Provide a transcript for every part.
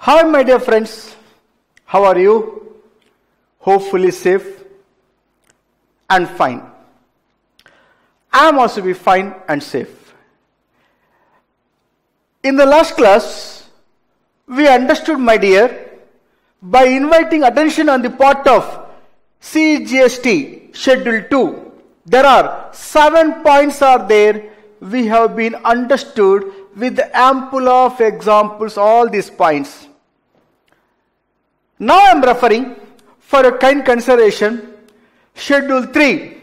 Hi my dear friends, how are you? Hopefully safe and fine. I am also be fine and safe. In the last class, we understood, my dear, by inviting attention on the part of CGST Schedule 2. There are 7 points are there. We have been understood with the ample of examples all these points. Now I am referring for a kind consideration Schedule 3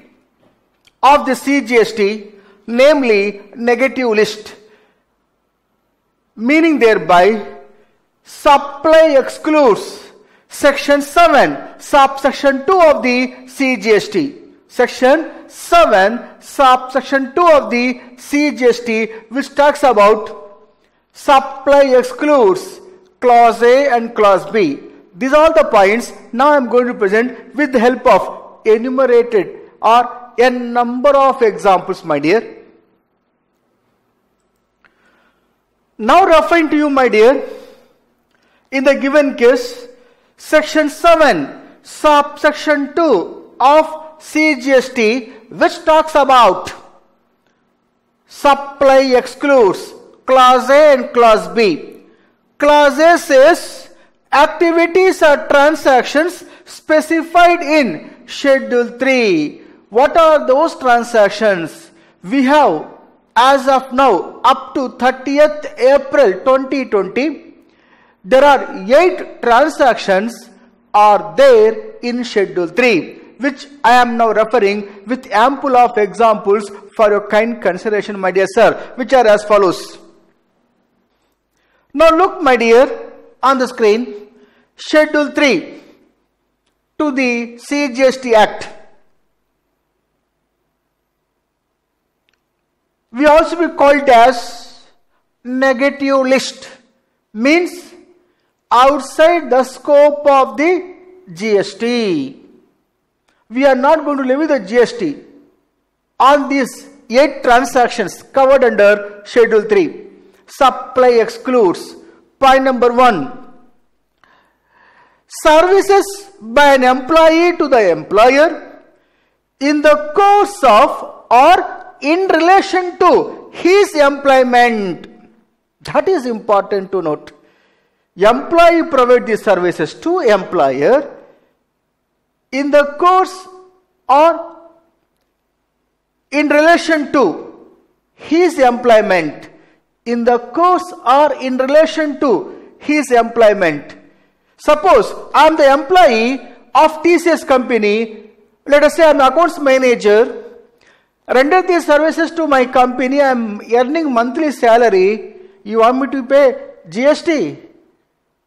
of the CGST, namely negative list, meaning thereby supply excludes Section 7 subsection 2 of the CGST. Section 7 subsection 2 of the CGST, which talks about supply excludes clause A and clause B. These are the points now I am going to present with the help of enumerated or a number of examples, my dear. Now referring to you, my dear, in the given case, Section 7 subsection 2 of CGST, which talks about supply excludes clause A and clause B. Clause A says activities or transactions specified in Schedule 3. What are those transactions? We have, as of now, up to 30th April 2020, there are 8 transactions are there in Schedule 3, which I am now referring with ample of examples for your kind consideration, my dear sir, which are as follows. Now look, my dear, on the screen, Schedule 3 to the CGST Act. We also be called as negative list, means outside the scope of the GST. We are not going to levy the GST on these 8 transactions covered under Schedule 3. Supply excludes. Point number 1. Services by an employee to the employer in the course of or in relation to his employment. That is important to note. Employee provide the services to employer in the course or in relation to his employment. In the course or in relation to his employment. Suppose I am the employee of TCS company. Let us say I am accounts manager. Render these services to my company. I am earning monthly salary. You want me to pay GST?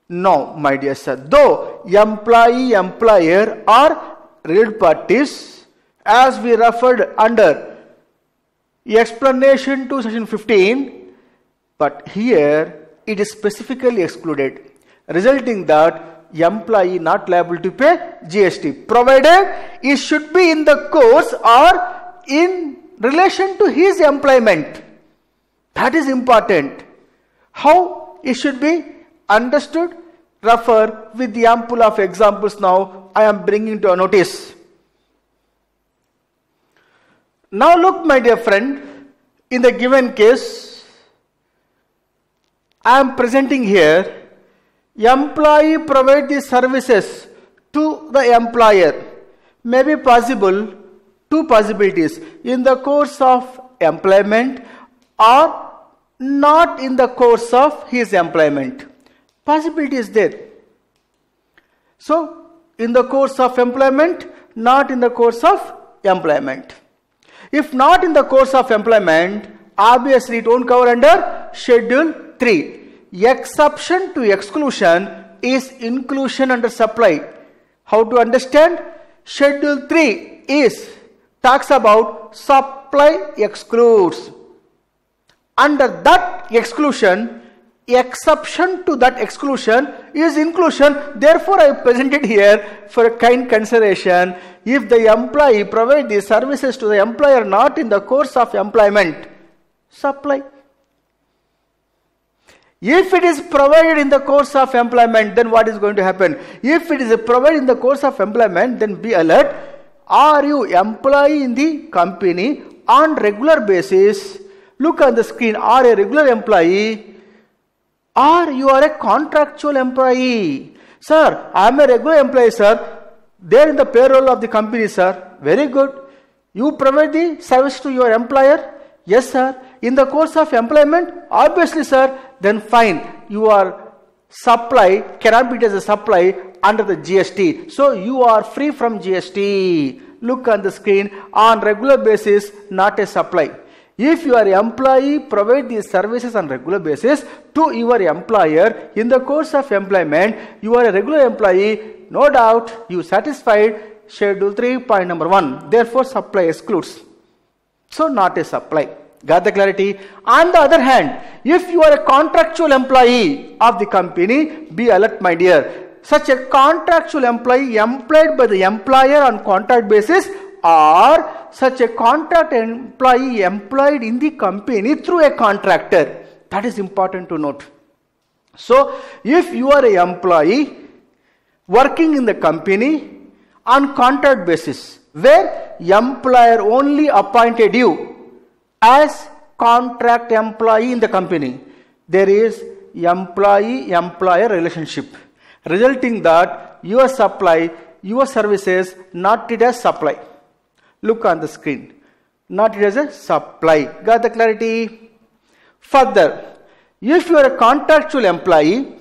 No, my dear sir. Though employee, employer are related parties, as we referred under explanation to section 15, but here it is specifically excluded, resulting that employee not liable to pay GST, provided it should be in the course or in relation to his employment. That is important. How it should be understood? Refer with the ample of examples now I am bringing to a notice. Now look, my dear friend, in the given case, I am presenting here employee provide the services to the employer. May be possible, 2 possibilities, in the course of employment or not in the course of his employment. Possibility is there. So, in the course of employment, not in the course of employment. If not in the course of employment, obviously it won't cover under Schedule 3. Exception to exclusion is inclusion under supply. How to understand? Schedule 3 talks about supply excludes. Under that exclusion, exception to that exclusion is inclusion. Therefore, I presented here for a kind consideration. If the employee provide the services to the employer not in the course of employment, supply. If it is provided in the course of employment, then what is going to happen? If it is provided in the course of employment, then be alert. Are you employee in the company on regular basis? Look on the screen. Are a regular employee or you are a contractual employee? Sir, I am a regular employee, sir. There in the payroll of the company, sir. Very good. You provide the service to your employer? Yes, sir. In the course of employment? Obviously, sir. Then fine. Your supply cannot be as a supply under the GST. So you are free from GST. Look on the screen. On regular basis, not a supply. If your employee provide these services on regular basis to your employer in the course of employment, you are a regular employee, no doubt you satisfied Schedule 3 point number 1. Therefore, supply excludes. So not a supply. Got the clarity? On the other hand, if you are a contractual employee of the company, be alert, my dear. Such a contractual employee employed by the employer on contract basis, or such a contract employee employed in the company through a contractor. That is important to note. So, if you are an employee working in the company on contract basis, where employer only appointed you as contract employee in the company, there is employee-employer relationship, resulting that your supply, your services not treated as supply. Look on the screen. Not treated as a supply. Got the clarity? Further, if you are a contractual employee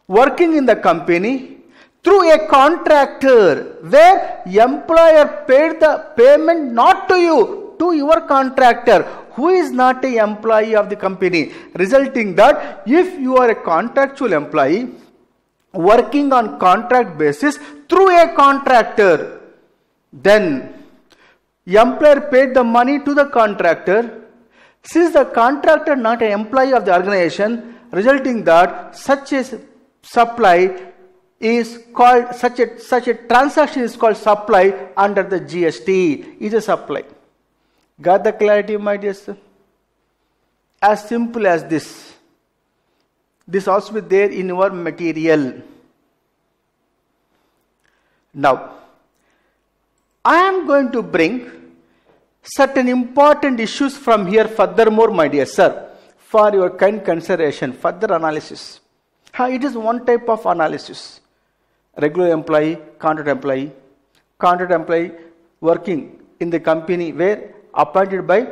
working in the company through a contractor, where employer paid the payment not to you, to your contractor, who is not an employee of the company, resulting that if you are a contractual employee working on contract basis through a contractor, then employer paid the money to the contractor. Since the contractor not an employee of the organization, resulting that such a supply is called, such a transaction is called supply under the GST, is a supply. Got the clarity, my dear sir? As simple as this. This also be there in your material. Now, I am going to bring certain important issues from here furthermore, my dear sir, for your kind consideration, further analysis. It is one type of analysis. Regular employee, contract employee working in the company where appointed by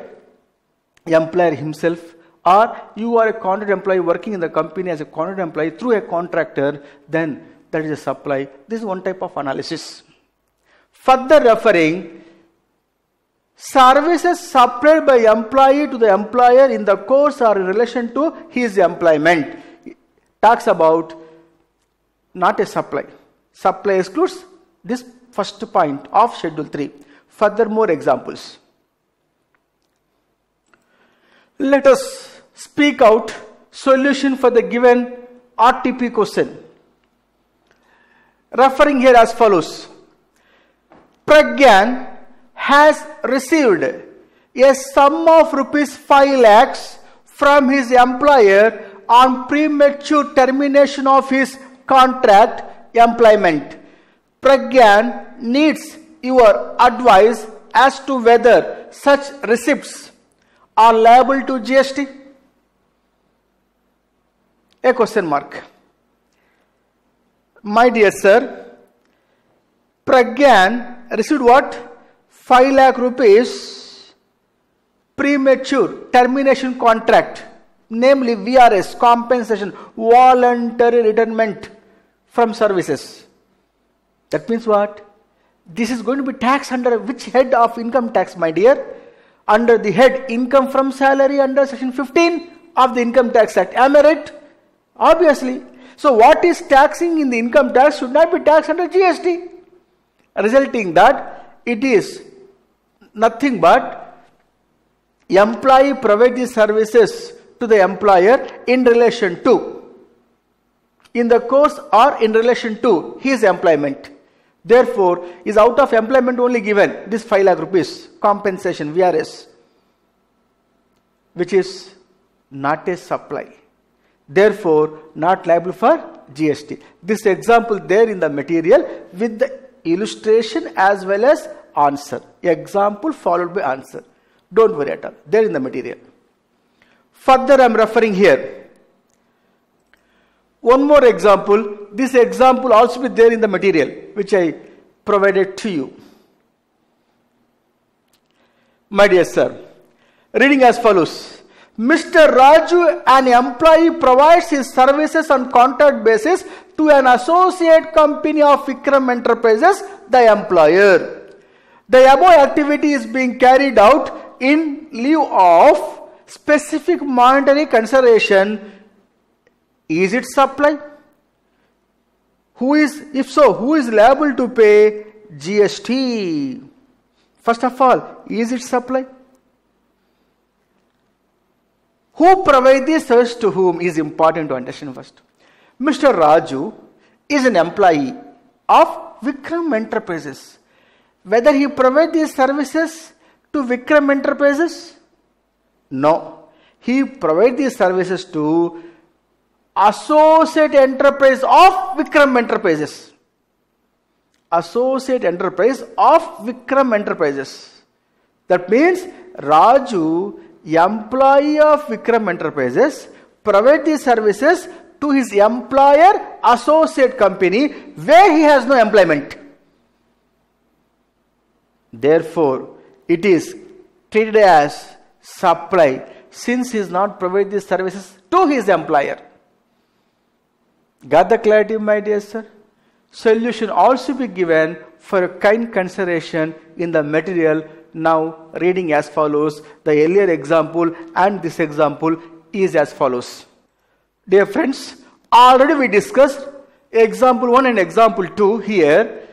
employer himself, or you are a contract employee working in the company as a contract employee through a contractor, then that is a supply. This is one type of analysis. Further referring, services supplied by employee to the employer in the course or in relation to his employment. Talks about not a supply. Supply excludes this first point of Schedule 3. Furthermore examples. Let us speak out solution for the given RTP question. Referring here as follows. Pragyan has received a sum of rupees 5 lakhs from his employer on premature termination of his contract employment. Pragyan needs your advice as to whether such receipts are liable to GST? A question mark. My dear sir, Pragyan received what? 5 lakh rupees premature termination contract, namely VRS, compensation, voluntary retirement from services. That means what? This is going to be taxed under which head of income tax, my dear? Under the head income from salary under section 15 of the Income Tax Act. Am I right? Obviously. So what is taxing in the income tax should not be taxed under GST. Resulting that it is nothing but employee provide these services to the employer in relation to, in the course or in relation to his employment. Therefore, is out of employment only given this 5 lakh rupees compensation VRS, which is not a supply. Therefore, not liable for GST. This example there in the material with the illustration as well as answer. Example followed by answer. Don't worry at all. There in the material. Further, I am referring here. One more example. This example also be there in the material which I provided to you. My dear sir, reading as follows. Mr. Raju, an employee, provides his services on contract basis to an associate company of Vikram Enterprises, the employer. The above activity is being carried out in lieu of specific monetary consideration. Is it supply? If so, who is liable to pay GST? First of all, is it supply? Who provides this service to whom is important to understand first. Mr. Raju is an employee of Vikram Enterprises. Whether he provides these services to Vikram Enterprises? No. He provides these services to Associate Enterprise of Vikram Enterprises. Associate Enterprise of Vikram Enterprises. That means Raju, employee of Vikram Enterprises, provide these services to his employer associate company where he has no employment. Therefore, it is treated as supply since he is not providing these services to his employer. Got the clarity, my dear sir? Solution also be given for a kind consideration in the material. Now reading as follows. The earlier example and this example is as follows. Dear friends, already we discussed example 1 and example 2 here,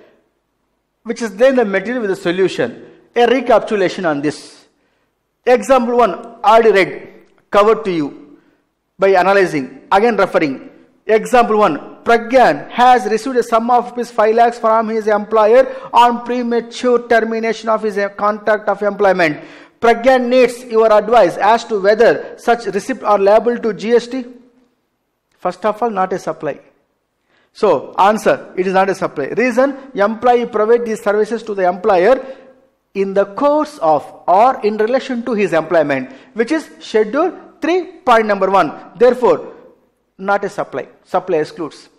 which is then the material with the solution. A recapitulation on this. Example 1 already read, covered to you by analyzing, again referring. Example 1. Pragyan has received a sum of Rs 5 lakhs from his employer on premature termination of his contract of employment. Pragyan needs your advice as to whether such receipt are liable to GST. First of all, not a supply. So, answer, it is not a supply. Reason, employee provides these services to the employer in the course of or in relation to his employment, which is schedule 3, point number 1. Therefore, not a supply. Supply excludes.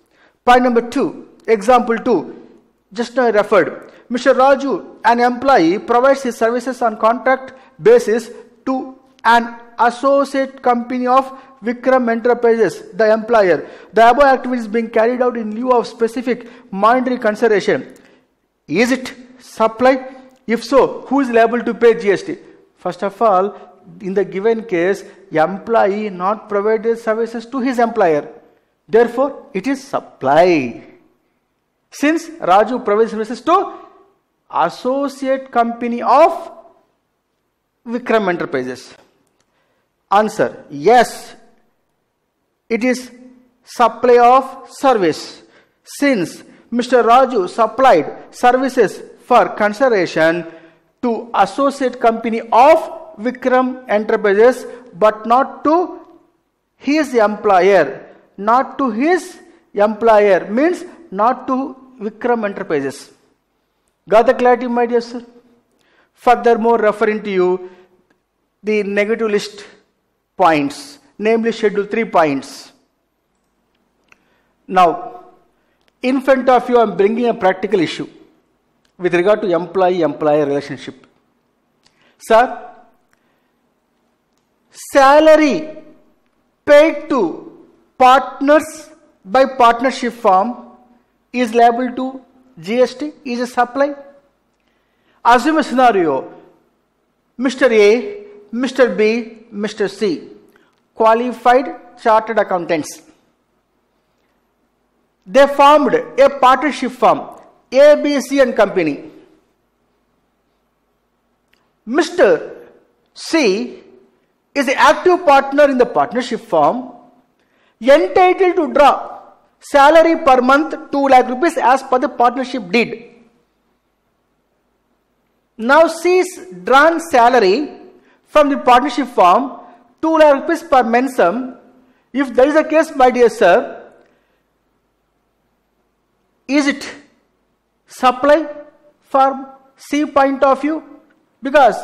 Point number 2, example 2, just now I referred. Mr. Raju, an employee, provides his services on contract basis to an associate company of Vikram Enterprises, the employer. The above activity is being carried out in lieu of specific monetary consideration. Is it supply? If so, who is liable to pay GST? First of all, in the given case, employee not provided services to his employer. Therefore, it is supply. Since Raju provides services to associate company of Vikram Enterprises. Answer, yes, it is supply of service. Since Mr. Raju supplied services for consideration to associate company of Vikram Enterprises, but not to his employer. Not to his employer means not to Vikram Enterprises. Got the clarity, my dear sir? Furthermore, referring to you the negative list points, namely schedule 3 points. Now, in front of you, I am bringing a practical issue with regard to employee-employer relationship. Sir, salary paid to partners by partnership firm is liable to GST, is a supply. Assume a scenario, Mr. A, Mr. B, Mr. C, qualified chartered accountants. They formed a partnership firm, ABC and Company. Mr. C is an active partner in the partnership firm, entitled to draw salary per month 2 lakh rupees as per the partnership deed. Now C's drawn salary from the partnership firm 2 lakh rupees per mensum If that is the case, my dear sir, is it supply from C point of view? Because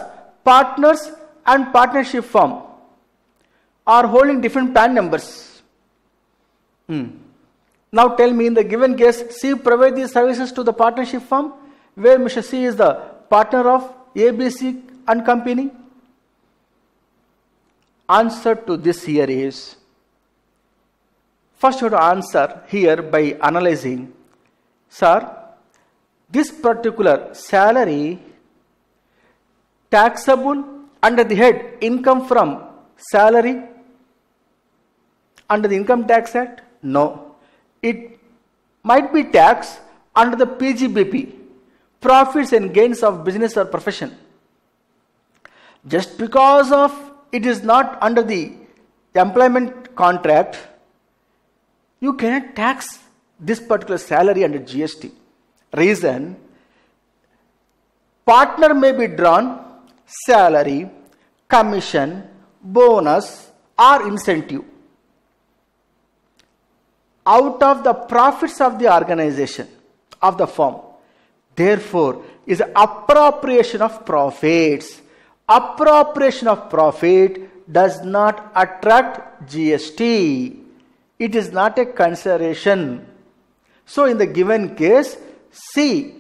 partners and partnership firm are holding different PAN numbers. Now tell me, in the given case, C provides these services to the partnership firm, where Mr. C is the partner of ABC and company. Answer to this here is, first you have to answer here by analyzing, sir, this particular salary taxable under the head income from salary under the Income Tax Act? No. It might be taxed under the PGBP, profits and gains of business or profession. Just because of it is not under the employment contract, you cannot tax this particular salary under GST. Reason, partner may be drawn salary, commission, bonus or incentive out of the profits of the organization, of the firm. Therefore, is appropriation of profits. Appropriation of profit does not attract GST. It is not a consideration. So, in the given case, C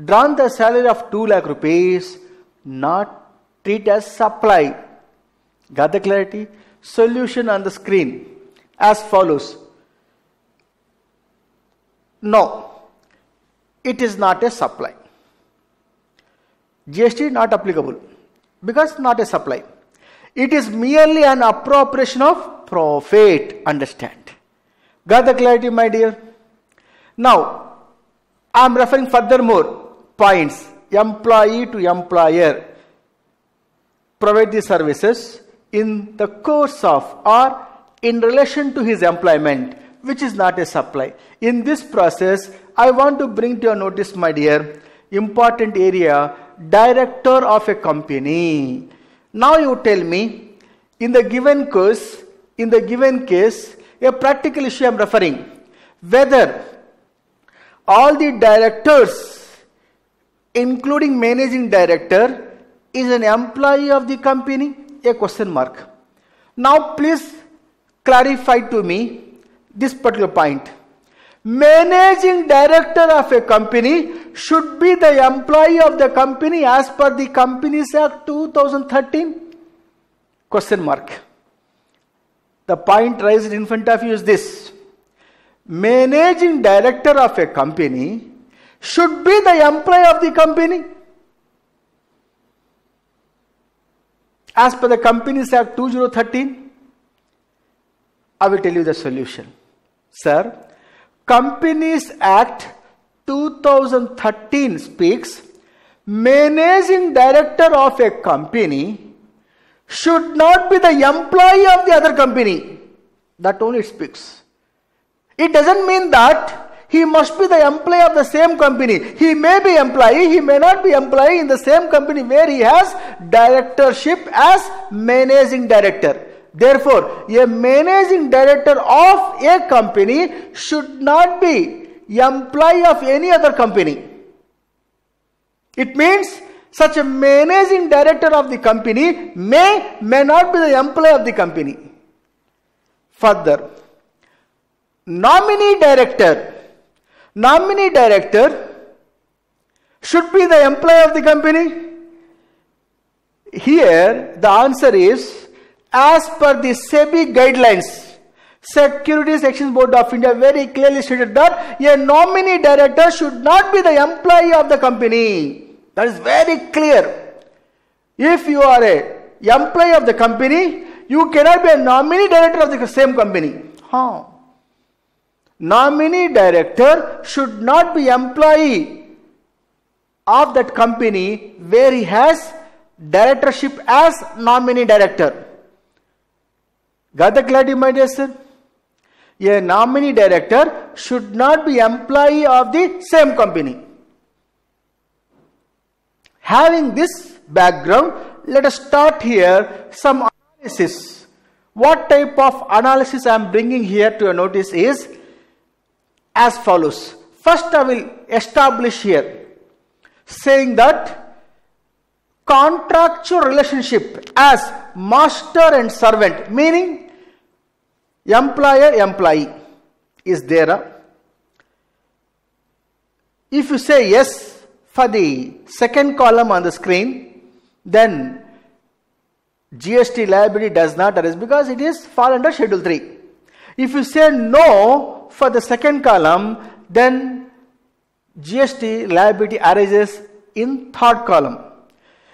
drawn the salary of 2 lakh rupees, not treat as supply. Got the clarity? Solution on the screen as follows. No, it is not a supply. GST not applicable because not a supply. It is merely an appropriation of profit. Understand? Got the clarity, my dear? Now, I am referring furthermore points. Employee to employer provide the services in the course of or in relation to his employment, which is not a supply. In this process, I want to bring to your notice, my dear, important area, director of a company. Now you tell me, in the given case, a practical issue I am referring, whether all the directors, including managing director, is an employee of the company? A question mark. Now please clarify to me this particular point. Managing director of a company should be the employee of the company as per the Companies Act 2013? Question mark. The point raised in front of you is this. Managing director of a company should be the employee of the company as per the Companies Act 2013. I will tell you the solution. Sir, Companies Act 2013 speaks, managing director of a company should not be the employee of the other company. That only it speaks. It doesn't mean that he must be the employee of the same company. He may be employee, he may not be employee in the same company where he has directorship as managing director. Therefore, a managing director of a company should not be employee of any other company. It means such a managing director of the company may not be the employee of the company. Further, nominee director should be the employee of the company. Here the answer is, as per the SEBI guidelines, Securities Exchange Board of India very clearly stated that a nominee director should not be the employee of the company. That is very clear. If you are an employee of the company, you cannot be a nominee director of the same company. Nominee director should not be employee of that company where he has directorship as nominee director. Got the clarity, my dear sir? A nominee director should not be employee of the same company. Having this background, let us start here some analysis What type of analysis I am bringing here to your notice is as follows. First, I will establish here saying that contractual relationship as master and servant, meaning employer-employee, is there. If you say yes for the second column on the screen, then GST liability does not arise because it is fall under Schedule 3. If you say no for the second column, then GST liability arises in third column.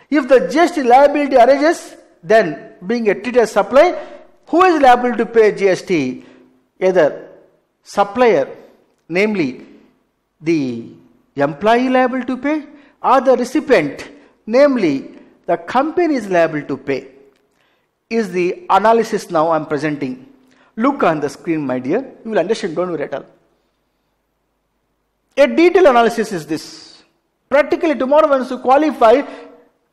If the GST liability arises, then being a treated supply, who is liable to pay GST? Either supplier, namely the employee liable to pay, or the recipient, namely the company is liable to pay, is the analysis now I am presenting. Look on the screen, my dear. You will understand, don't worry at all. A detailed analysis is this. Practically tomorrow once you qualify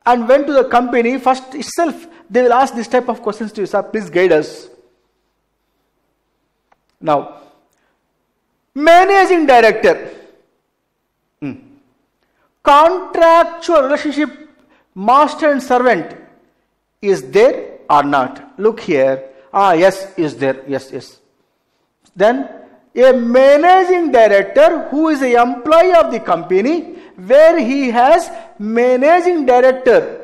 and went to the company, first itself they will ask this type of questions to you, sir, please guide us. Now, managing director. Contractual relationship, master and servant, is there or not? Look here. Yes, is there. Yes. Then, a managing director who is an employee of the company, where he has managing director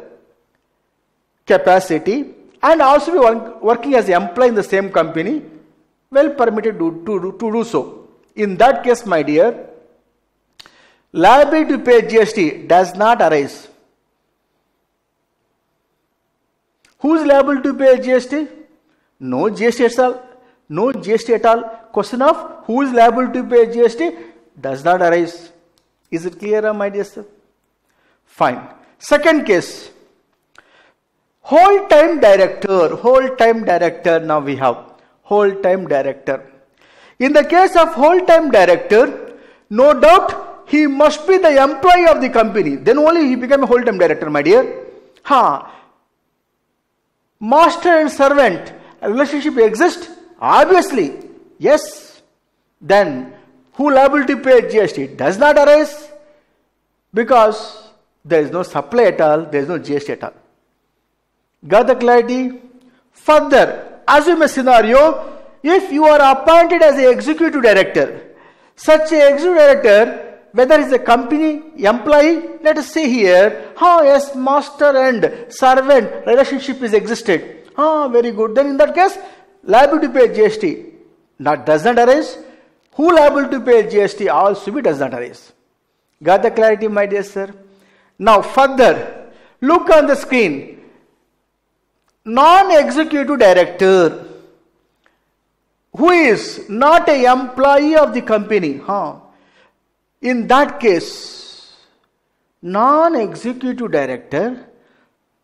capacity and also be working as an employee in the same company, well permitted to do so. In that case, my dear, liability to pay GST does not arise. Who is liable to pay GST? No GST at all. No GST at all. Question of who is liable to pay GST does not arise. Is it clear, my dear sir? Fine. Second case. Whole-time director. Whole-time director. Now we have whole-time director. In the case of whole-time director, no doubt he must be the employee of the company. Then only he became a whole-time director, my dear. Master and servant relationship exists? Obviously. Yes. Then who liable to pay GST does not arise because there is no supply at all, there is no GST at all. Got the clarity? Further, assume a scenario, if you are appointed as an executive director, such an executive director, whether it's a company employee, let us say here, yes, master and servant relationship is existed. Very good. Then in that case, liable to pay GST does not arise. Who liable to pay GST also does not arise. Got the clarity, my dear sir? Now further, look on the screen. Non-executive director who is not an employee of the company. In that case, non-executive director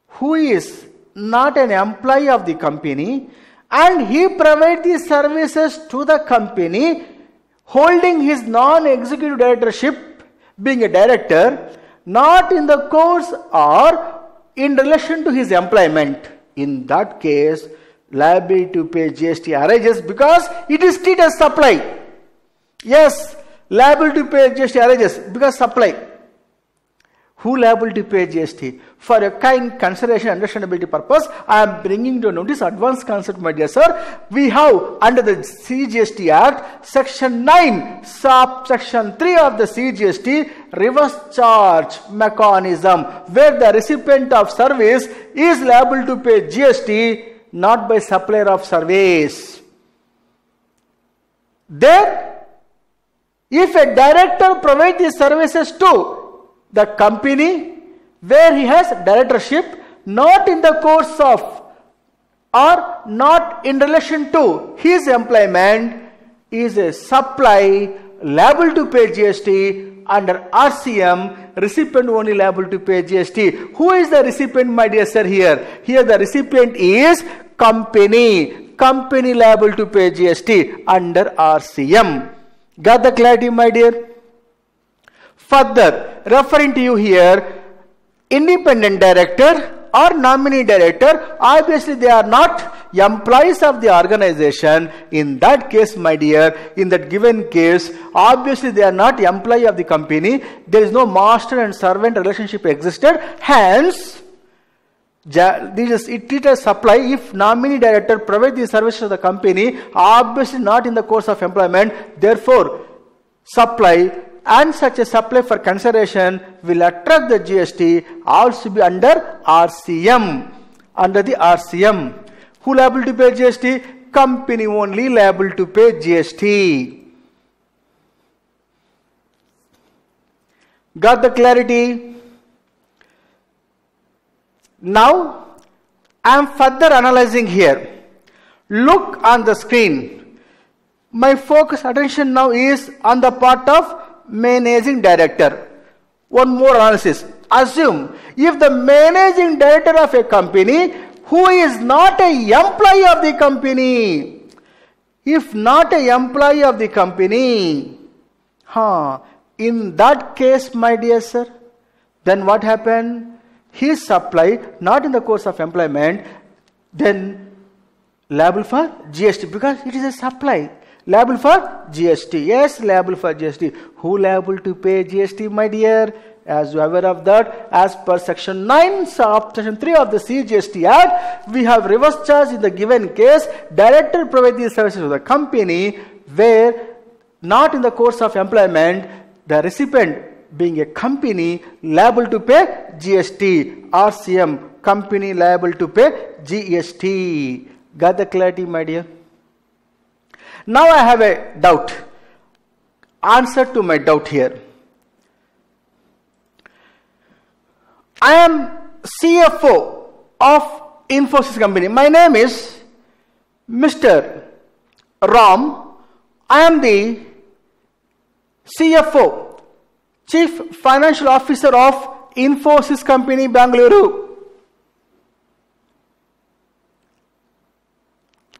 who is not an employee of the company and he provides the services to the company holding his non-executive directorship, being a director, not in the course or in relation to his employment. In that case, liability to pay GST arises because it is treated as supply. Yes, liability to pay GST arises because supply. Who liable to pay GST? For a kind consideration understandability purpose, I am bringing to notice advanced concept, my dear sir. We have under the CGST Act, Section 9, Subsection 3 of the CGST, reverse charge mechanism, where the recipient of service is liable to pay GST, not by supplier of service. There, if a director provides the services to the company where he has directorship, not in the course of or not in relation to his employment, is a supply liable to pay GST under RCM, recipient only liable to pay GST. Who is the recipient, my dear sir, here? Here the recipient is company. Company liable to pay GST under RCM. Got the clarity, my dear? Further, referring to you here, independent director or nominee director, obviously they are not employees of the organization, in that case, my dear, in that given case, obviously they are not employee of the company. There is no master and servant relationship existed. Hence, it is a supply. If nominee director provide the services to the company, obviously not in the course of employment. Therefore, supply and such a supply for consideration will attract the GST, also be under RCM. Under the RCM. Who liable to pay GST? Company only liable to pay GST. Got the clarity? Now, I am further analyzing here. Look on the screen. My focus attention now is on the part of managing director. One more analysis. Assume if the managing director of a company who is not an employee of the company, if not an employee of the company, in that case, my dear sir, then what happened? His supply, not in the course of employment, then liable for GST because it is a supply. Liable for GST. Yes, liable for GST. Who liable to pay GST, my dear? As you are aware of that, as per section 9, section 3 of the CGST Act, we have reverse charge in the given case. Director provides these services to the company where not in the course of employment, the recipient being a company liable to pay GST. RCM, company liable to pay GST. Got the clarity, my dear? Now I have a doubt. Answer to my doubt here. I am CFO of Infosys company. My name is Mr. Ram. I am the CFO, Chief Financial Officer of Infosys company, Bangalore.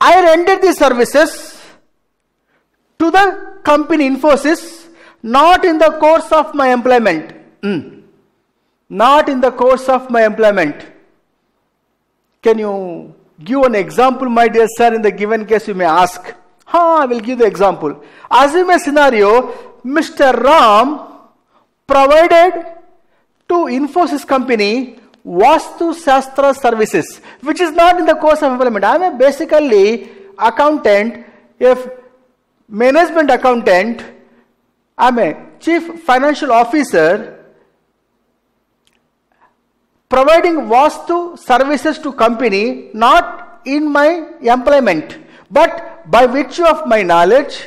I rendered the services to the company Infosys, not in the course of my employment. Not in the course of my employment. Can you give an example, my dear sir? In the given case, you may ask. I will give the example. Assume a scenario, Mr. Ram provided to Infosys company Vastu Shastra services, which is not in the course of employment. I am a basically accountant, if management accountant, I am a chief financial officer providing Vastu services to company, not in my employment, but by virtue of my knowledge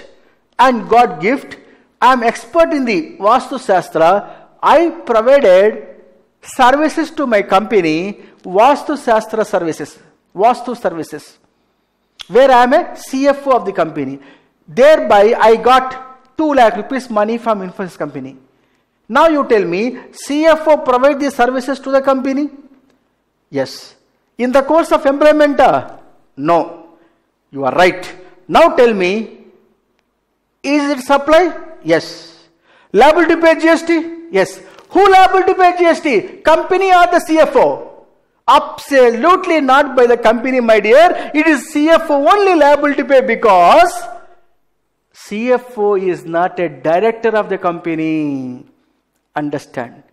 and God gift, I am expert in the Vastu Shastra. I provided services to my company, Vastu Shastra services, Vastu services, where I am a CFO of the company. Thereby, I got 2 lakh rupees money from Infosys company. Now you tell me, CFO provide the services to the company? Yes. In the course of employment? No. You are right. Now tell me, is it supply? Yes. Liable to pay GST? Yes. Who liable to pay GST? Company or the CFO? Absolutely not by the company, my dear. It is CFO only liable to pay because CFO is not a director of the company. Understand.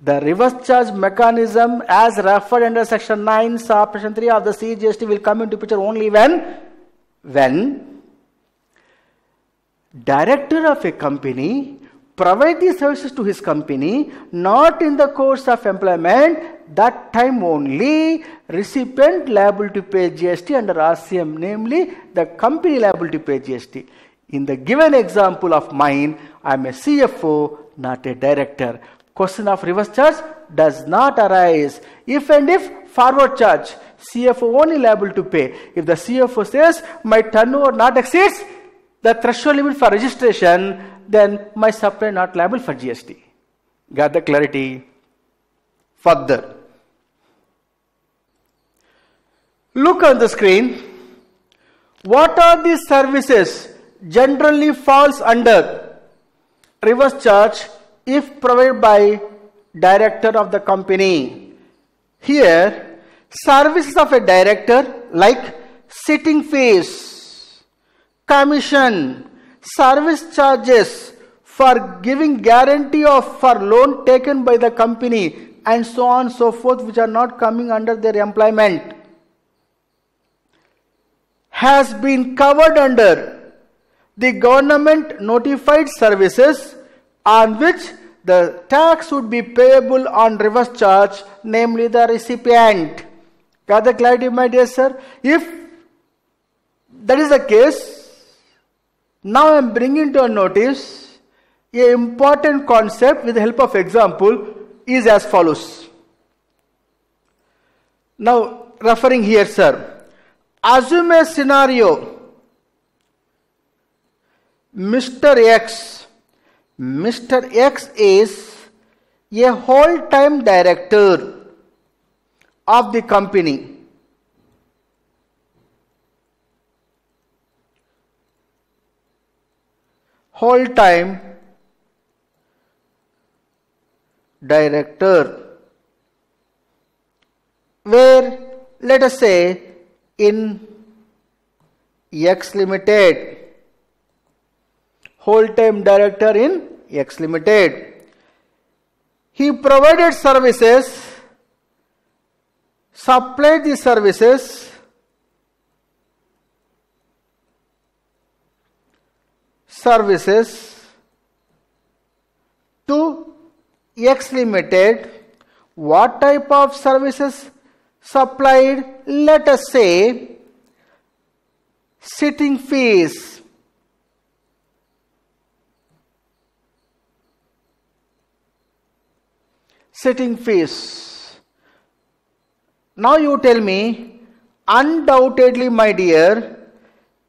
The reverse charge mechanism as referred under section 9, subsection 3 of the CGST will come into picture only when director of a company provide these services to his company, not in the course of employment, that time only recipient liable to pay GST under RCM, namely the company liable to pay GST. In the given example of mine, I am a CFO, not a director. Question of reverse charge does not arise. If and if forward charge, CFO only liable to pay. If the CFO says my turnover not exceeds the threshold limit for registration, then my supply not liable for GST. Got the clarity? Further, look on the screen. What are the services generally falls under reverse charge if provided by director of the company? Here, services of a director like sitting fees, commission, service charges for giving guarantee for loan taken by the company, and so on and so forth, which are not coming under their employment, has been covered under the government notified services on which the tax would be payable on reverse charge, namely the recipient. Got the clarity, my dear sir? If that is the case, now I am bringing to a notice an important concept with the help of example is as follows. Now, referring here, sir, assume a scenario. Mr. X is a whole-time director of the company. Whole-time director, where, let us say, in X Limited, whole-time director in X Limited, he provided services, supplied the services, to X Limited. What type of services supplied? Let us say sitting fees. Sitting fees. Now you tell me, undoubtedly, my dear,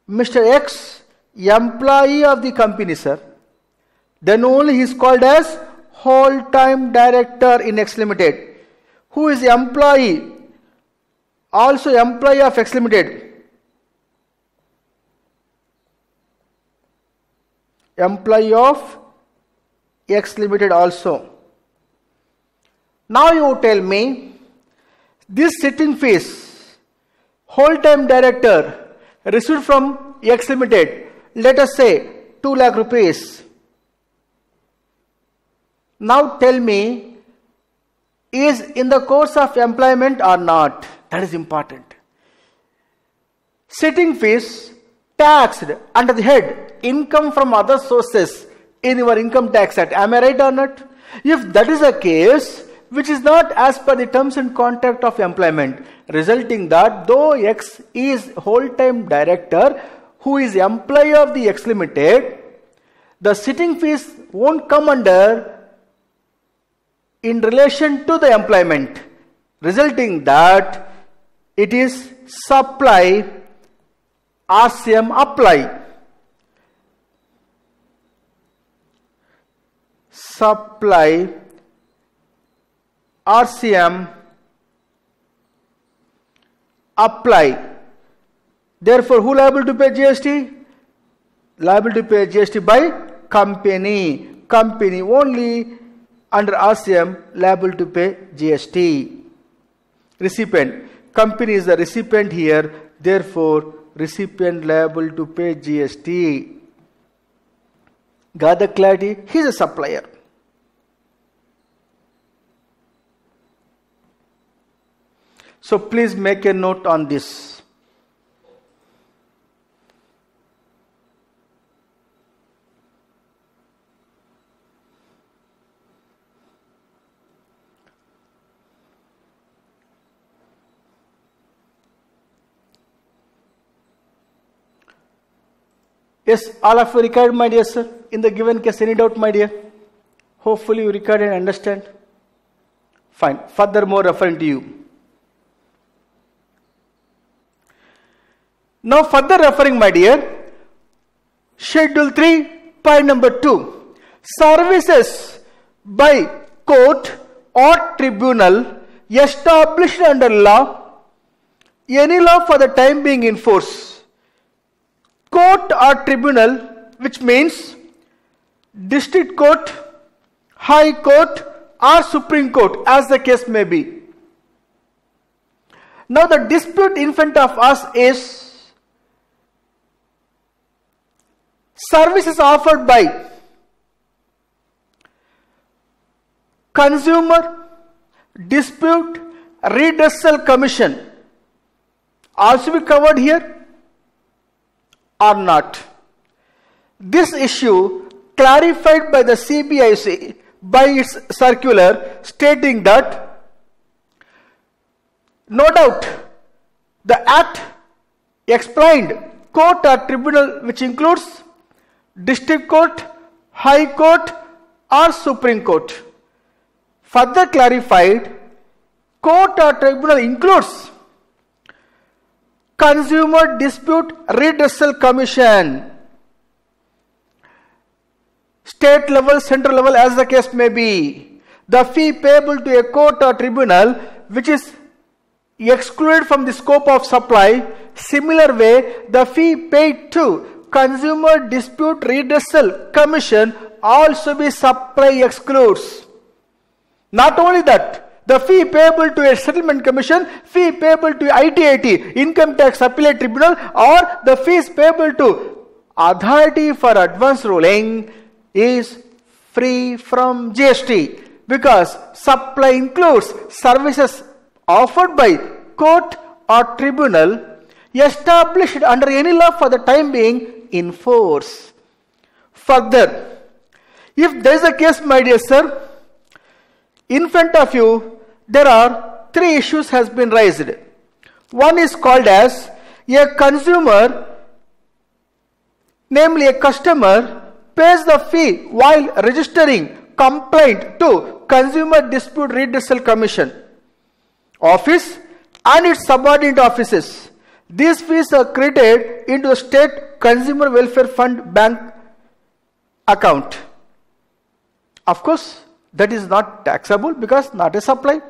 Mr. X, employee of the company, sir, then only he is called as whole-time director in X Limited. Who is employee? Also employee of X Limited. Employee of X Limited also. Now you tell me, this sitting fees, whole-time director received from X Limited, let us say 2 lakh rupees. Now tell me, is in the course of employment or not? That is important. Sitting fees taxed under the head income from other sources in your income tax act. Am I right or not? If that is the case, which is not as per the terms and contract of employment, resulting that though X is whole-time director who is employee of the X Limited, the sitting fees won't come under in relation to the employment, resulting that it is supply RCM apply. Supply RCM apply. Therefore, who liable to pay GST? Liable to pay GST by company. Company only under RCM liable to pay GST. Recipient. Company is the recipient here. Therefore, recipient liable to pay GST. Got the clarity? He is a supplier. So please make a note on this. Yes, all of you required, my dear sir, in the given case. Any doubt, my dear? Hopefully you record and understand. Fine. Furthermore, referring to you. Now further referring, my dear, Schedule 3, point number 2. Services by court or tribunal established under law, any law for the time being in force. Court or tribunal, which means district court, high court or supreme court, as the case may be. Now the dispute in front of us is services offered by Consumer Dispute Redressal Commission also be covered here or not? This issue clarified by the CBIC by its circular stating that no doubt the Act explained court or tribunal which includes district court, high court or Supreme Court. Further clarified, court or tribunal includes Consumer Dispute Redressal Commission, state level, central level, as the case may be. The fee payable to a court or tribunal which is excluded from the scope of supply. Similar way, the fee paid to Consumer Dispute Redressal Commission also be supply excludes. Not only that, the fee payable to a settlement commission, fee payable to ITAT, Income Tax Appellate Tribunal, or the fees payable to Authority for Advance Ruling is free from GST, because supply includes services offered by court or tribunal established under any law for the time being in force. Further, if there is a case, my dear sir, in front of you, there are three issues has been raised. One is called as a consumer, namely a customer, pays the fee while registering complaint to Consumer Dispute Redressal Commission office and its subordinate offices. These fees are credited into a state consumer welfare fund bank account. Of course, that is not taxable because not a supply.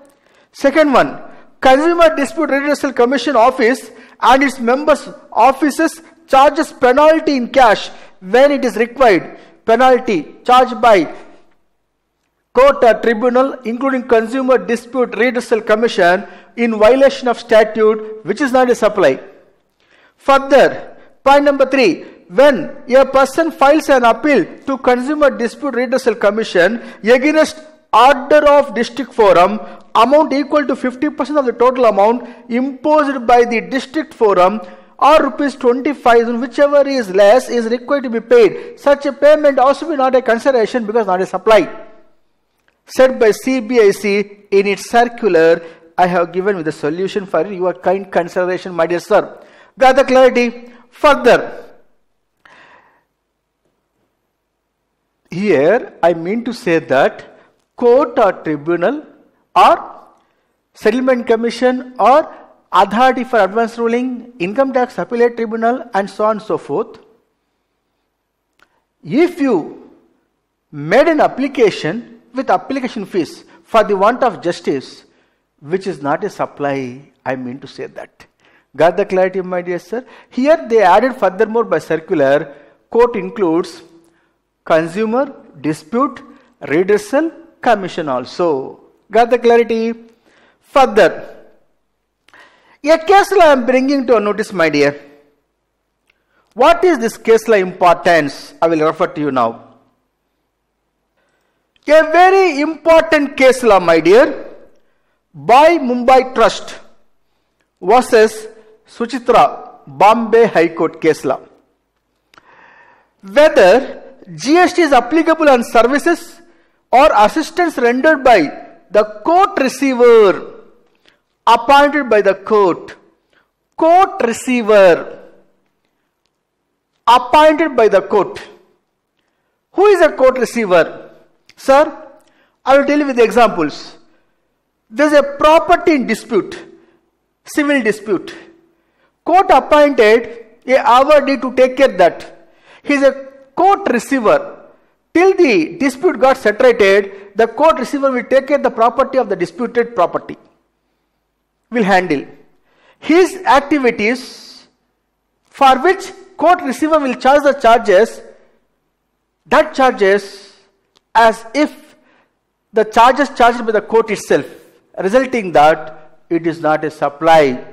Second one, Consumer Dispute Redressal Commission office and its members' offices charges penalty in cash when it is required. Penalty charged by court or tribunal, including Consumer Dispute Redressal Commission, in violation of statute, which is not a supply. Further, point number 3, when a person files an appeal to Consumer Dispute Redressal Commission against order of district forum, amount equal to 50% of the total amount imposed by the district forum or rupees 25, whichever is less, is required to be paid. Such a payment also be not a consideration because not a supply. Said by CBIC in its circular, I have given with the solution for your kind consideration, my dear sir. Got the clarity? Further, here I mean to say that court or tribunal or settlement commission or authority for advance ruling, income tax appellate tribunal, and so on and so forth, if you made an application with application fees for the want of justice, which is not a supply, I mean to say that. Got the clarity, my dear sir? Here they added furthermore by circular, court includes Consumer Dispute Redressal Commission also. Got the clarity? Further, a case law I am bringing to a notice, my dear. What is this case law importance? I will refer to you now. A very important case law, my dear, by Mumbai Trust versus Suchitra, Bombay High Court case law. Whether GST is applicable on services or assistance rendered by the court receiver appointed by the court. Court receiver appointed by the court. Who is a court receiver? Sir, I will tell you with the examples. There is a property in dispute, civil dispute. Court appointed a awardee to take care of that. He is a court receiver. Till the dispute got separated, the court receiver will take care of the property of the disputed property. Will handle his activities for which court receiver will charge the charges, that charges as if the charges charged by the court itself, resulting that it is not a supply.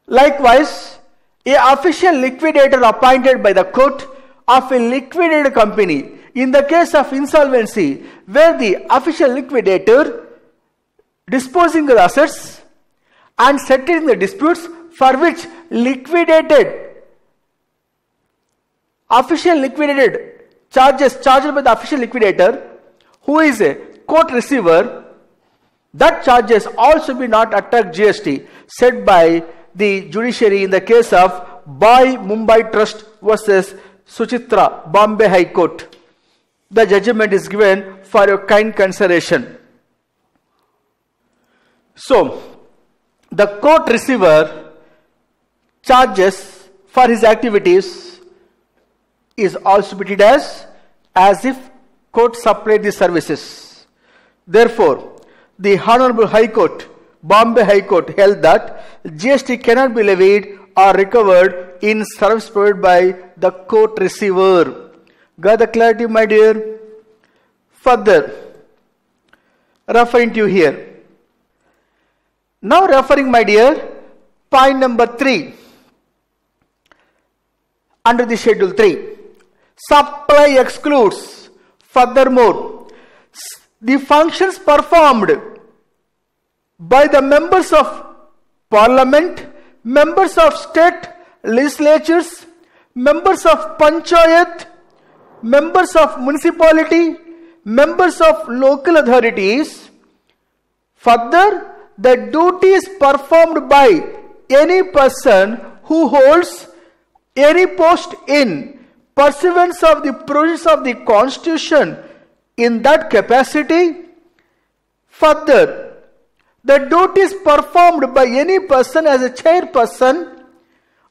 Likewise, A official liquidator appointed by the court of a liquidated company in the case of insolvency, where the official liquidator disposing the assets and settling the disputes for which official liquidated charges charged by the official liquidator, who is a court receiver, that charges also be not attract GST, said by the judiciary in the case of Bhai Mumbai Trust versus Suchitra, Bombay High Court. The judgment is given for your kind consideration. So, the court receiver charges for his activities is also treated as if court supplied the services. Therefore, the Honorable High Court, Bombay High Court, held that GST cannot be levied or recovered in service provided by the court receiver. Got the clarity, my dear? Further, referring to you here. Now referring, my dear, point number 3 under the schedule 3. Supply excludes. Furthermore, the functions performed by the members of parliament, members of state legislatures, members of panchayat, members of municipality, members of local authorities. Further, the duties performed by any person who holds any post in pursuance of the provisions of the Constitution in that capacity. Further, the duties performed by any person as a chairperson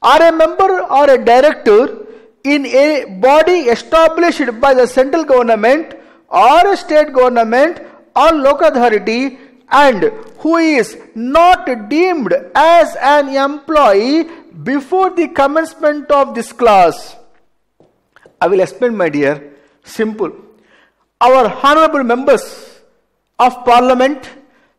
or a member or a director in a body established by the central government or a state government or local authority, and who is not deemed as an employee before the commencement of this clause. I will explain, my dear. Simple. Our honorable members of parliament,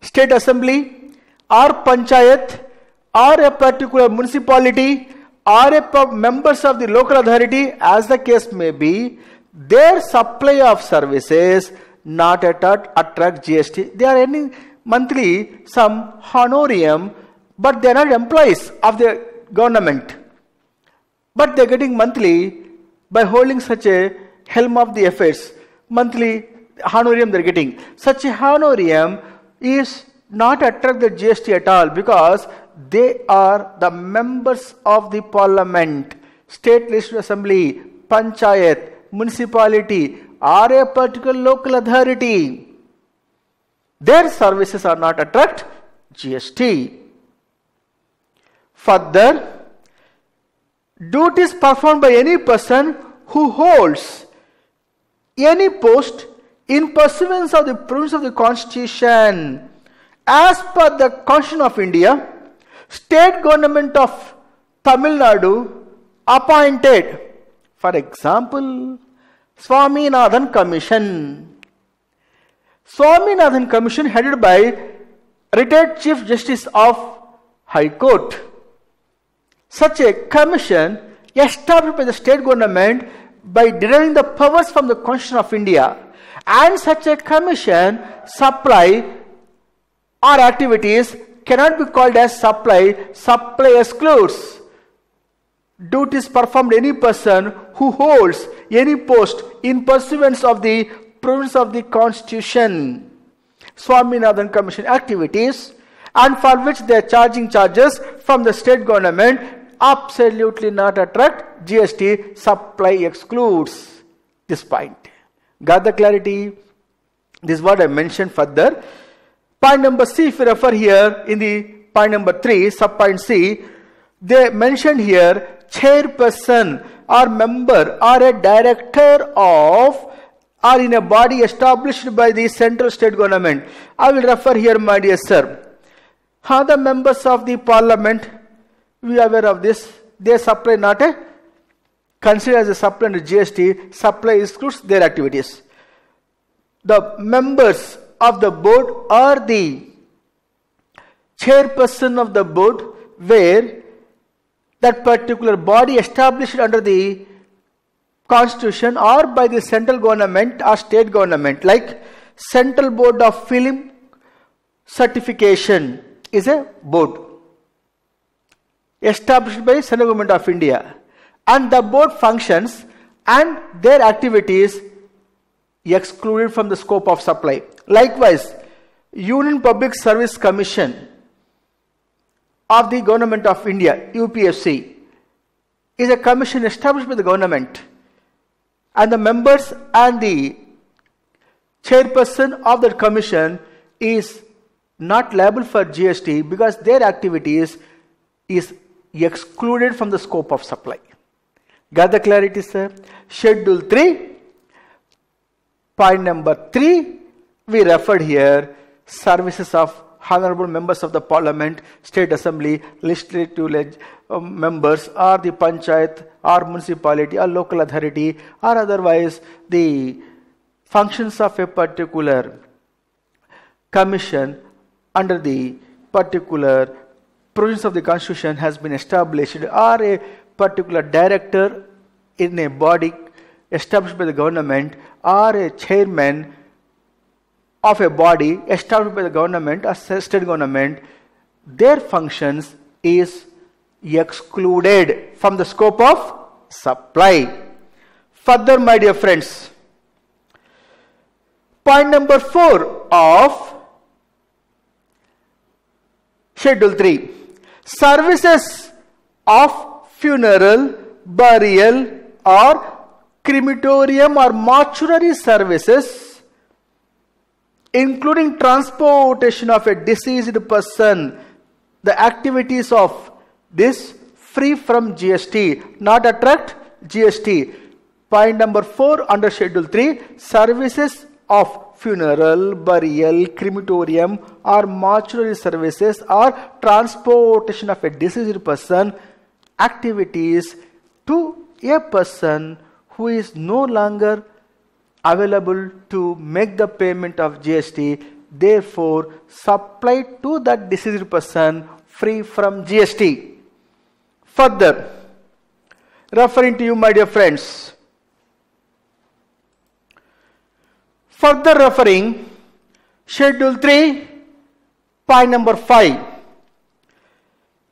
state assembly, or panchayat, or a particular municipality, or a members of the local authority, as the case may be, their supply of services not attract GST. They are earning monthly some honorarium, but they are not employees of the government. But they are getting monthly by holding such a helm of the affairs. Monthly honorarium they are getting. Such a honorarium is not attract the GST at all, because they are the members of the parliament, state legislative assembly, panchayat, municipality, or a particular local authority. Their services are not attract GST. Further, duties performed by any person who holds any post in pursuance of the provisions of the Constitution. As per the Constitution of India, state government of Tamil Nadu appointed, for example, Swaminathan Commission. Swaminathan Commission headed by retired Chief Justice of High Court. Such a commission established by the state government by deriving the powers from the Constitution of India, and such a commission supply or activities cannot be called as supply. Supply excludes. Duties performed any person who holds any post in pursuance of the provisions of the Constitution. Swaminathan Commission activities, and for which they are charging charges from the state government, absolutely not attract GST. Supply excludes. This point. Got the clarity? This is what I mentioned further. Point number C, if you refer here in the point number 3, sub point C, they mentioned here chairperson or member or a director of or in a body established by the central state government. I will refer here, my dear sir. How the members of the parliament, we are aware of this, they supply not a considered as a supply under GST. Supply excludes their activities. The members of the board or the chairperson of the board, where that particular body established under the constitution or by the central government or state government, like Central Board of Film Certification is a board established by Central Government of India, and the board functions and their activities excluded from the scope of supply. Likewise, Union Public Service Commission of the Government of India, UPSC, is a commission established by the government, and the members and the chairperson of that commission is not liable for GST because their activities is excluded from the scope of supply. Got the clarity, sir? Schedule 3, point number 3, we referred here, services of honorable members of the parliament, state assembly, legislative members, or the panchayat, or municipality, or local authority, or otherwise the functions of a particular commission under the particular provisions of the constitution has been established, or a particular director in a body established by the government, or a chairman of a body established by the government or state government, their functions is excluded from the scope of supply. Further, my dear friends, point number 4 of Schedule 3, services of funeral, burial, or crematorium or mortuary services, including transportation of a deceased person, the activities of this free from GST, not attract GST. Point number 4 under Schedule 3, services of funeral, burial, crematorium or mortuary services or transportation of a deceased person, activities to a person who is no longer available to make the payment of GST, therefore supplied to that deceased person free from GST. Further, referring to you, my dear friends, further referring Schedule 3, point number 5,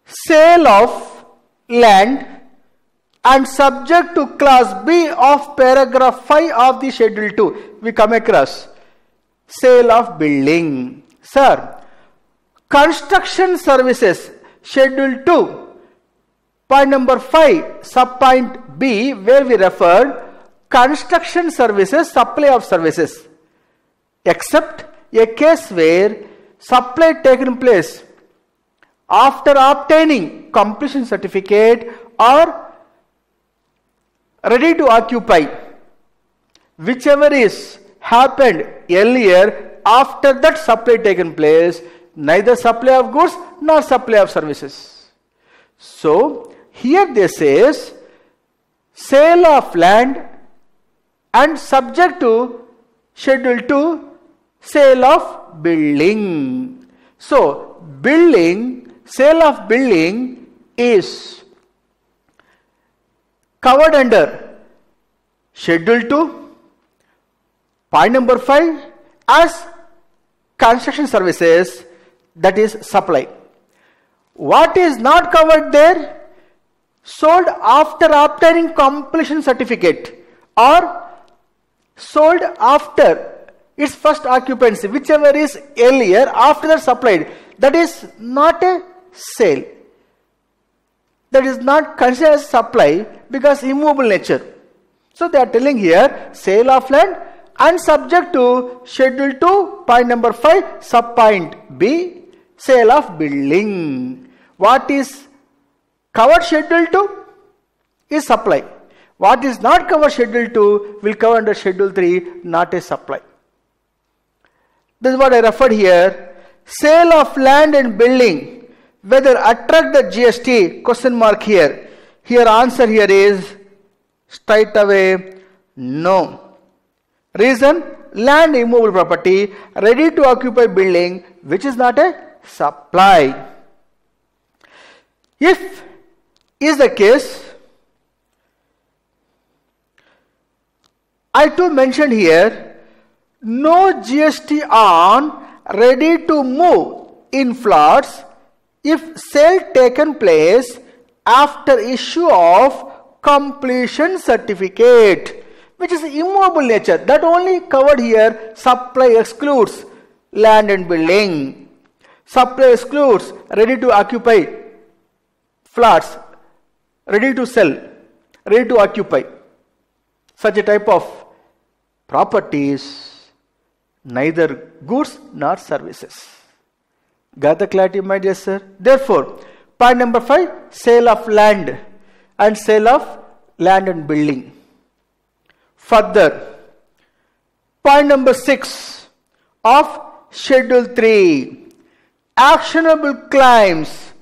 sale of land and subject to clause B of paragraph 5 of the Schedule 2. We come across sale of building. Sir, construction services, Schedule 2, point number 5, subpoint B, where we referred construction services, supply of services, except a case where supply taken place after obtaining completion certificate or ready to occupy, whichever is happened earlier, after that supply taken place, neither supply of goods nor supply of services. So here they says sale of land and subject to Schedule 2, sale of building. So building, sale of building is covered under Schedule 2, point number 5 as construction services, that is supply. What is not covered there? Sold after obtaining completion certificate or sold after its first occupancy, whichever is earlier, after that supplied, that is not a sale. That is not considered as supply because immovable nature. So they are telling here sale of land and subject to Schedule 2, point number 5, subpoint B, sale of building. What is covered Schedule 2 is supply. What is not covered Schedule 2 will cover under Schedule 3, not a supply. This is what I referred here. Sale of land and building, whether attract the GST, question mark here. Here answer here is straight away no. Reason, land immovable property, ready to occupy building, which is not a supply. If is the case, I too mentioned here, no GST on ready to move in flats if sale taken place after issue of completion certificate, which is immovable nature. That only covered here. Supply excludes land and building. Supply excludes ready to occupy flats, ready to sell, ready to occupy. Such a type of properties, neither goods nor services. Got the clarity, my dear sir? Therefore, point number 5, sale of land and sale of land and building. Further, point number 6 of Schedule 3, actionable claims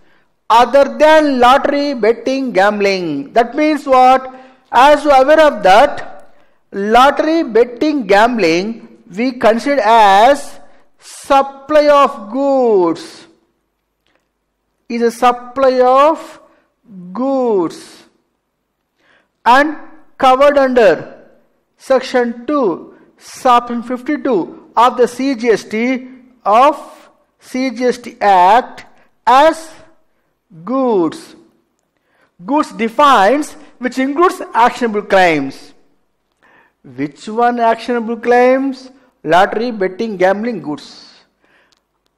other than lottery, betting, gambling. That means what? As you are aware of that, lottery, betting, gambling we consider as supply of goods. Is a supply of goods and covered under section 2, sub 52 of the CGST Act as goods. Goods defines which includes actionable claims. Which one actionable claims? Lottery, betting, gambling, goods.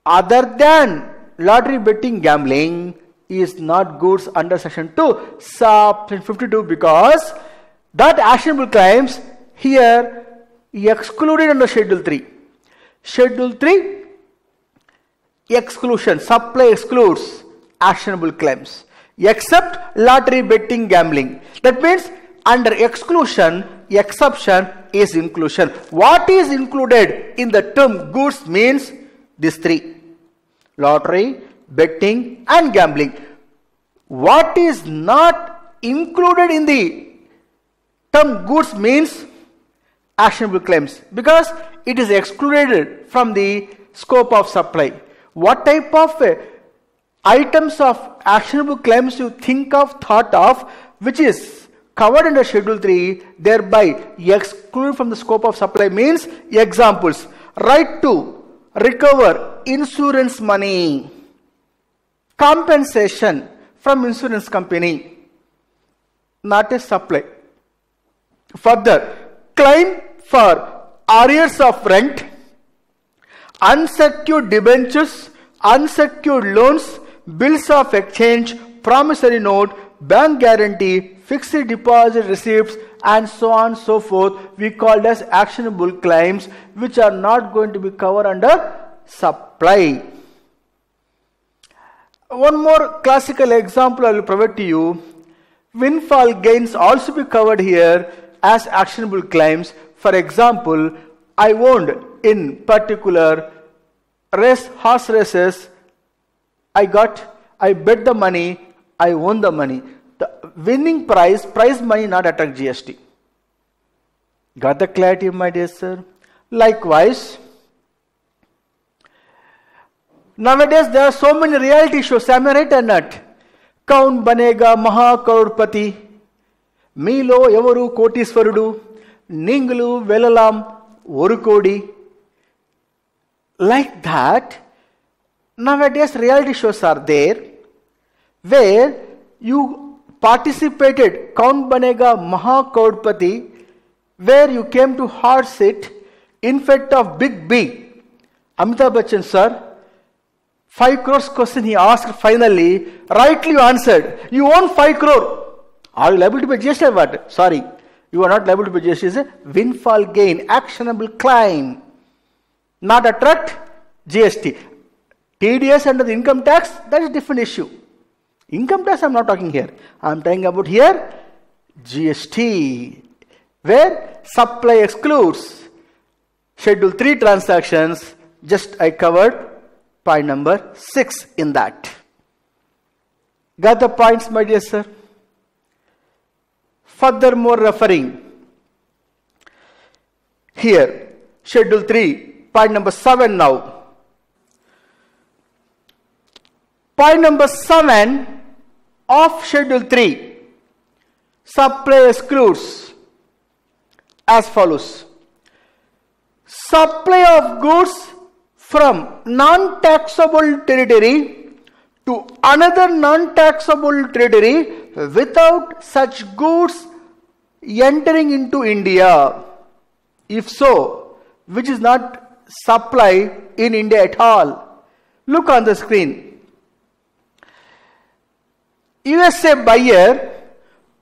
Other than lottery, betting, gambling is not goods under section 2, sub 52, because that actionable claims here excluded under Schedule 3. Schedule 3 exclusion, supply excludes actionable claims except lottery, betting, gambling. That means under exclusion, exception is inclusion. What is included in the term goods means these 3: lottery, betting and gambling. What is not included in the term goods means actionable claims, because it is excluded from the scope of supply. What type of items of actionable claims you thought of which is covered under Schedule 3, thereby excluded from the scope of supply means examples: right to recover insurance money, compensation from insurance company, not a supply. Further, claim for arrears of rent, unsecured debentures, unsecured loans, bills of exchange, promissory note, bank guarantee, fixed deposit receipts and so on and so forth, we called as actionable claims, which are not going to be covered under supply. One more classical example I will provide to you. Windfall gains also be covered here as actionable claims. For example, I owned in particular horse races. I bet the money, I won the money. The winning prize money not attract GST. Got the clarity, my dear sir? Likewise, nowadays there are so many reality shows, am I right or not? Kaun Banega Maha Crorepati, Meelo Evaru Kotisvarudu, Ninglu Velalam Oru Kodi. Like that, nowadays reality shows are there where you participated Kaun Banega Maha Crorepati, where you came to hard seat in front of Big B. Amitabh Bachchan sir, 5 crores question he asked, finally, rightly you answered. You won 5 crore. Are you liable to pay GST or what? Sorry, you are not liable to pay GST. It's a windfall gain, actionable claim, not attract GST. TDS under the income tax, that is a different issue. Income tax I am not talking here. I am talking about here GST, where supply excludes Schedule 3 transactions. Just I covered point number 6 in that. Got the points, my dear sir? Furthermore, referring here, Schedule 3, point number 7 now. Point number 7 of Schedule 3, supply excludes as follows. Supply of goods from non-taxable territory to another non-taxable territory without such goods entering into India. If so, which is not supply in India at all. Look on the screen. USA buyer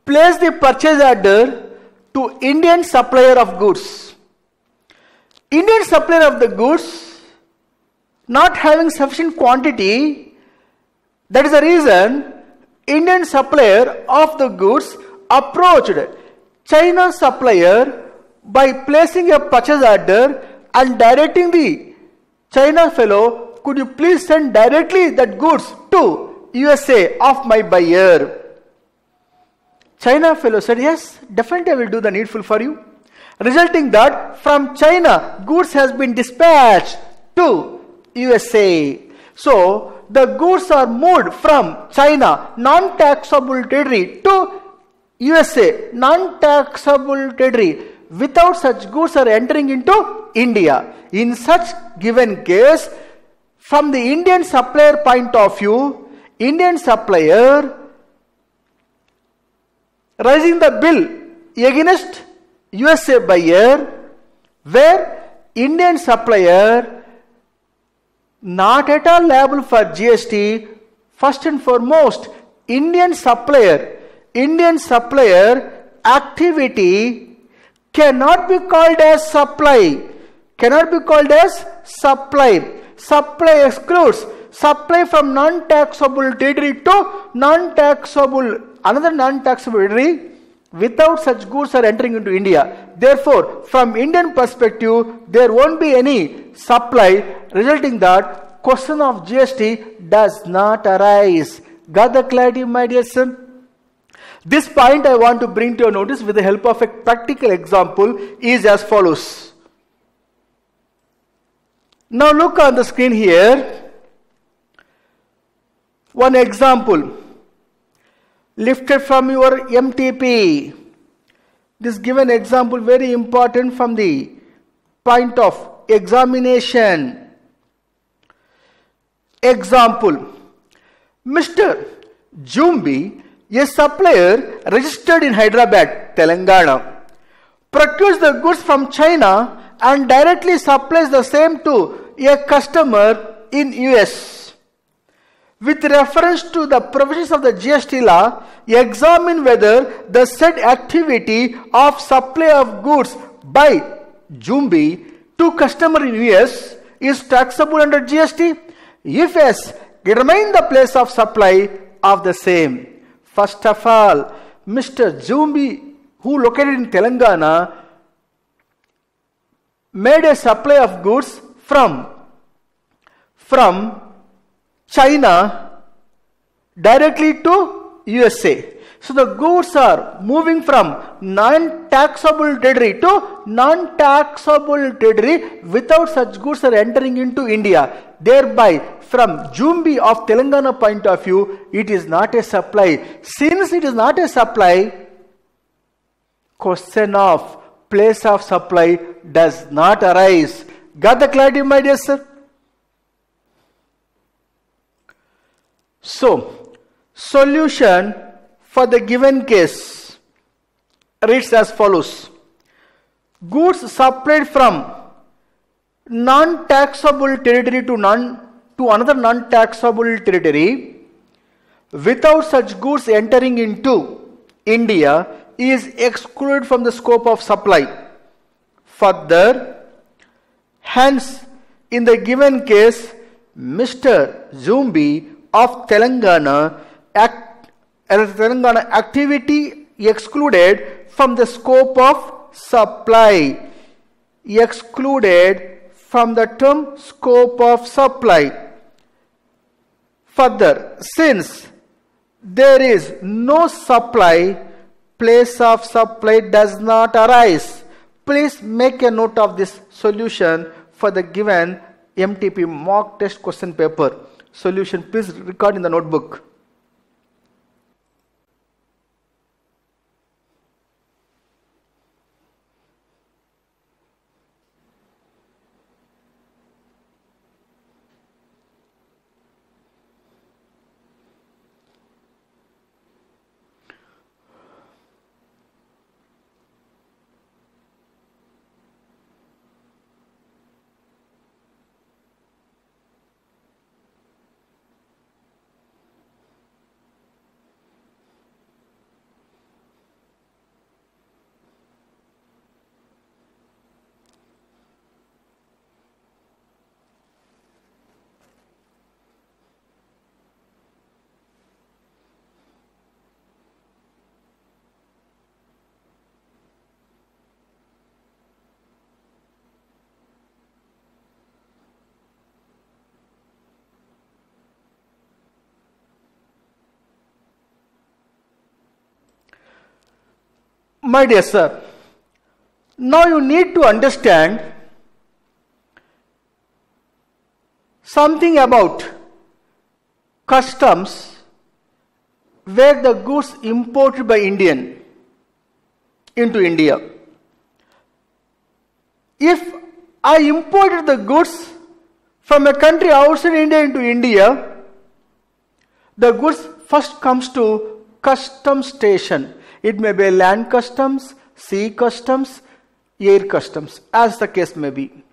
placed the purchase order to Indian supplier of goods. Indian supplier of the goods not having sufficient quantity, that is the reason Indian supplier of the goods approached China supplier by placing a purchase order and directing the China fellow, could you please send directly that goods to USA of my buyer. China fellow said, yes, definitely I will do the needful for you. Resulting that from China goods has been dispatched to USA. So the goods are moved from China non-taxable territory to USA non-taxable territory without such goods are entering into India. In such given case, from the Indian supplier point of view, Indian supplier raising the bill against USA buyer, where Indian supplier not at all liable for GST. First and foremost, Indian supplier activity cannot be called as supply. Cannot be called as supply. Supply excludes supply from non-taxable territory to another non-taxable territory without such goods are entering into India. Therefore, from Indian perspective, there won't be any supply, resulting that question of GST does not arise. Got the clarity, my dear son? This point I want to bring to your notice with the help of a practical example is as follows. Now look on the screen here. One example lifted from your MTP. This given example very important from the point of examination. Example. Mr. Jumbi, a supplier registered in Hyderabad, Telangana, procures the goods from China and directly supplies the same to a customer in US. With reference to the provisions of the GST law, examine whether the said activity of supply of goods by Jumbi to customer in US is taxable under GST. If yes, determine the place of supply of the same. First of all, Mr. Jumbi, who located in Telangana, made a supply of goods from China directly to USA. So the goods are moving from non-taxable territory to non-taxable territory without such goods are entering into India. Thereby, from Jumbi of Telangana point of view, it is not a supply. Since it is not a supply, question of place of supply does not arise. Got the clarity, my dear sir? So, solution for the given case reads as follows. Goods supplied from non-taxable territory to another non-taxable territory without such goods entering into India is excluded from the scope of supply. Further, hence, in the given case, Mr. Jumbi of Telangana activity excluded from the scope of supply. Excluded from the term scope of supply. Further, since there is no supply, place of supply does not arise. Please make a note of this solution for the given MTP mock test question paper. Solution, please record in the notebook. My dear sir, now you need to understand something about customs where the goods imported by Indian into India. If I imported the goods from a country outside India into India, the goods first comes to customs station. It may be land customs, sea customs, air customs, as the case may be.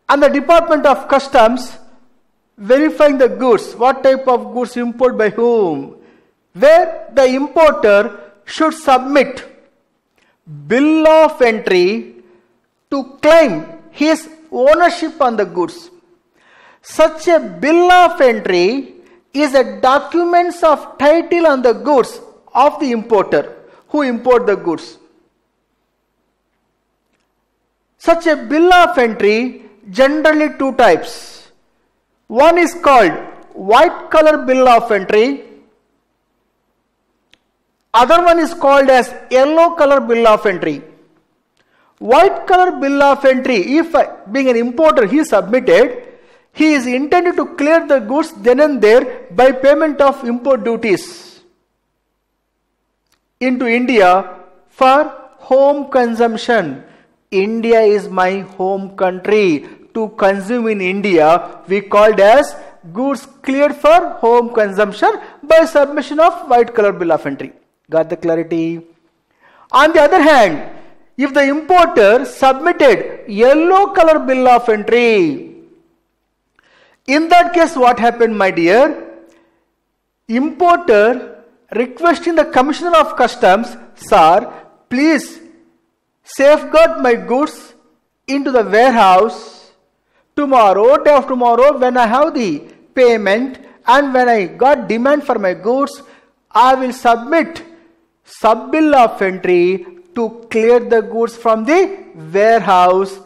And the Department of Customs verifying the goods, what type of goods imported by whom, where the importer should submit bill of entry to claim his ownership on the goods. Such a bill of entry is a document of title on the goods of the importer who import the goods. Such a bill of entry, generally two types. One is called white color bill of entry. Other one is called as yellow color bill of entry. White color bill of entry, if being an importer he submitted, he is intended to clear the goods then and there by payment of import duties into India for home consumption. India is my home country. To consume in India, we called as goods cleared for home consumption by submission of white color bill of entry. Got the clarity? On the other hand, if the importer submitted yellow color bill of entry, in that case what happened, my dear? Importer requesting the Commissioner of Customs, sir, please safeguard my goods into the warehouse tomorrow, day after tomorrow, when I have the payment and when I got demand for my goods, I will submit sub-bill of entry to clear the goods from the warehouse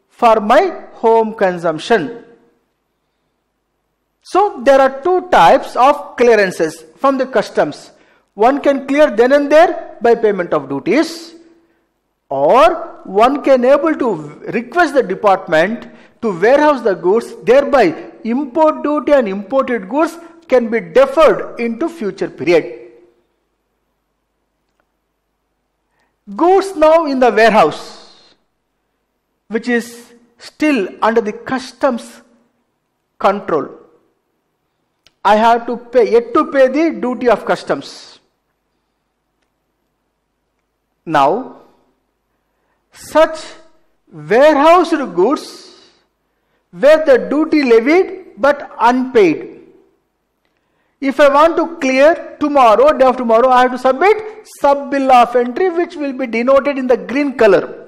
for my home consumption. So there are two types of clearances from the customs. One can clear then and there by payment of duties, or one can able to request the department to warehouse the goods, thereby import duty and imported goods can be deferred into future period. Goods now in the warehouse, which is still under the customs control. I have to pay, yet to pay the duty of customs. Now, such warehoused goods where the duty levied but unpaid. If I want to clear tomorrow, day after tomorrow, I have to submit sub-bill of entry which will be denoted in the green color.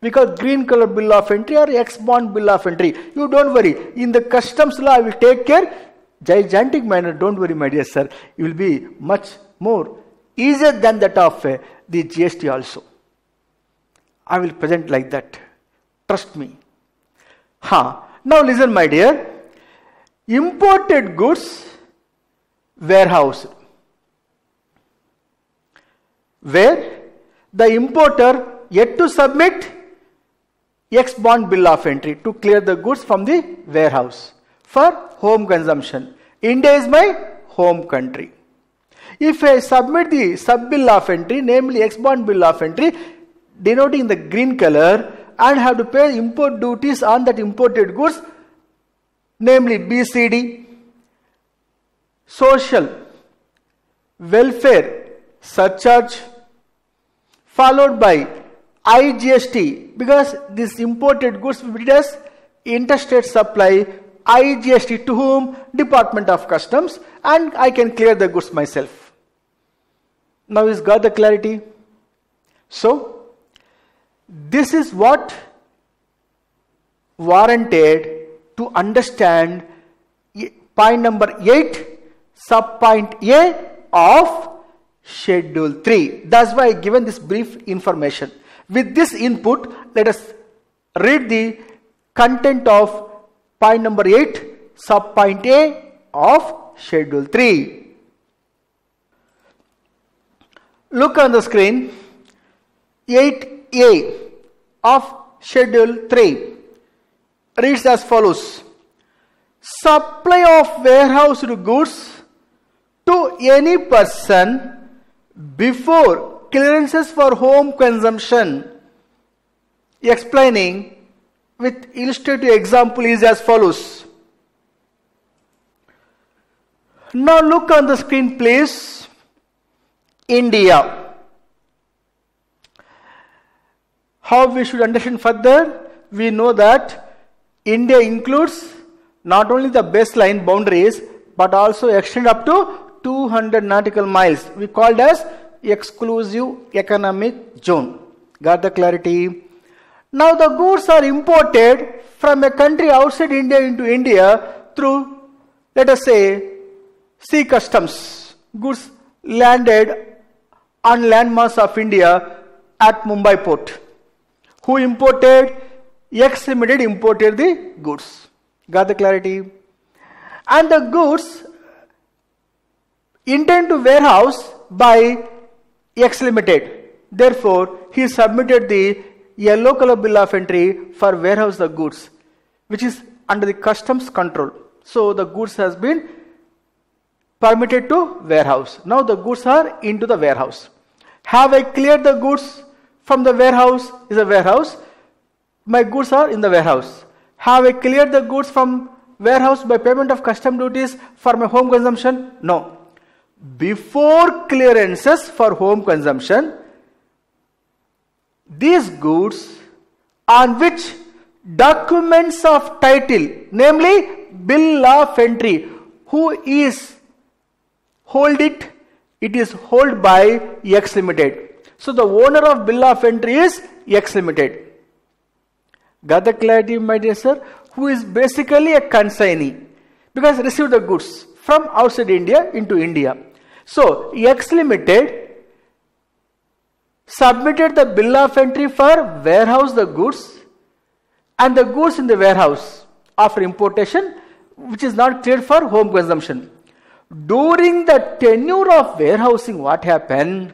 Because green color bill of entry or ex-bond bill of entry. You don't worry. In the customs law, I will take care. Gigantic manner, don't worry my dear sir. You will be much more easier than that of the GST also. I will present like that. Trust me. Now listen my dear. Imported goods warehouse, where the importer yet to submit ex-bond bill of entry to clear the goods from the warehouse for home consumption. India is my home country. If I submit the sub-bill of entry, namely ex-bond bill of entry, denoting the green color, and have to pay import duties on that imported goods, namely BCD, social, welfare, surcharge, followed by IGST, because this imported goods will be as interstate supply, IGST to whom? Department of Customs, and I can clear the goods myself. Now is got the clarity? So, this is what warranted to understand point number 8, sub point A of Schedule 3. That's why I given this brief information. With this input, let us read the content of point number 8, sub point A of Schedule 3. Look on the screen. 8A of Schedule 3 reads as follows. Supply of warehoused goods to any person before clearances for home consumption. Explaining with illustrative example is as follows. Now look on the screen please. India. How we should understand further? We know that India includes not only the baseline boundaries but also extend up to 200 nautical miles. We called as exclusive economic zone. Got the clarity? Now the goods are imported from a country outside India into India through, let us say, sea customs. Goods landed on landmass of India at Mumbai port. Who imported? X Limited imported the goods. Got the clarity? And the goods intend to warehouse by X Limited. Therefore, he submitted the yellow color bill of entry for warehouse the goods, which is under the customs control. So the goods has been permitted to warehouse. Now the goods are into the warehouse. Have I cleared the goods from the warehouse? Is a warehouse. My goods are in the warehouse. Have I cleared the goods from warehouse by payment of custom duties for my home consumption? No. Before clearances for home consumption, these goods on which documents of title, namely bill of entry, who is hold it? It is held by X Limited. So the owner of bill of entry is X Limited. Got the clarity, my dear sir? Who is basically a consignee because received the goods from outside India into India. So X Limited submitted the bill of entry for warehouse the goods, and the goods in the warehouse after importation, which is not cleared for home consumption. During the tenure of warehousing, what happened?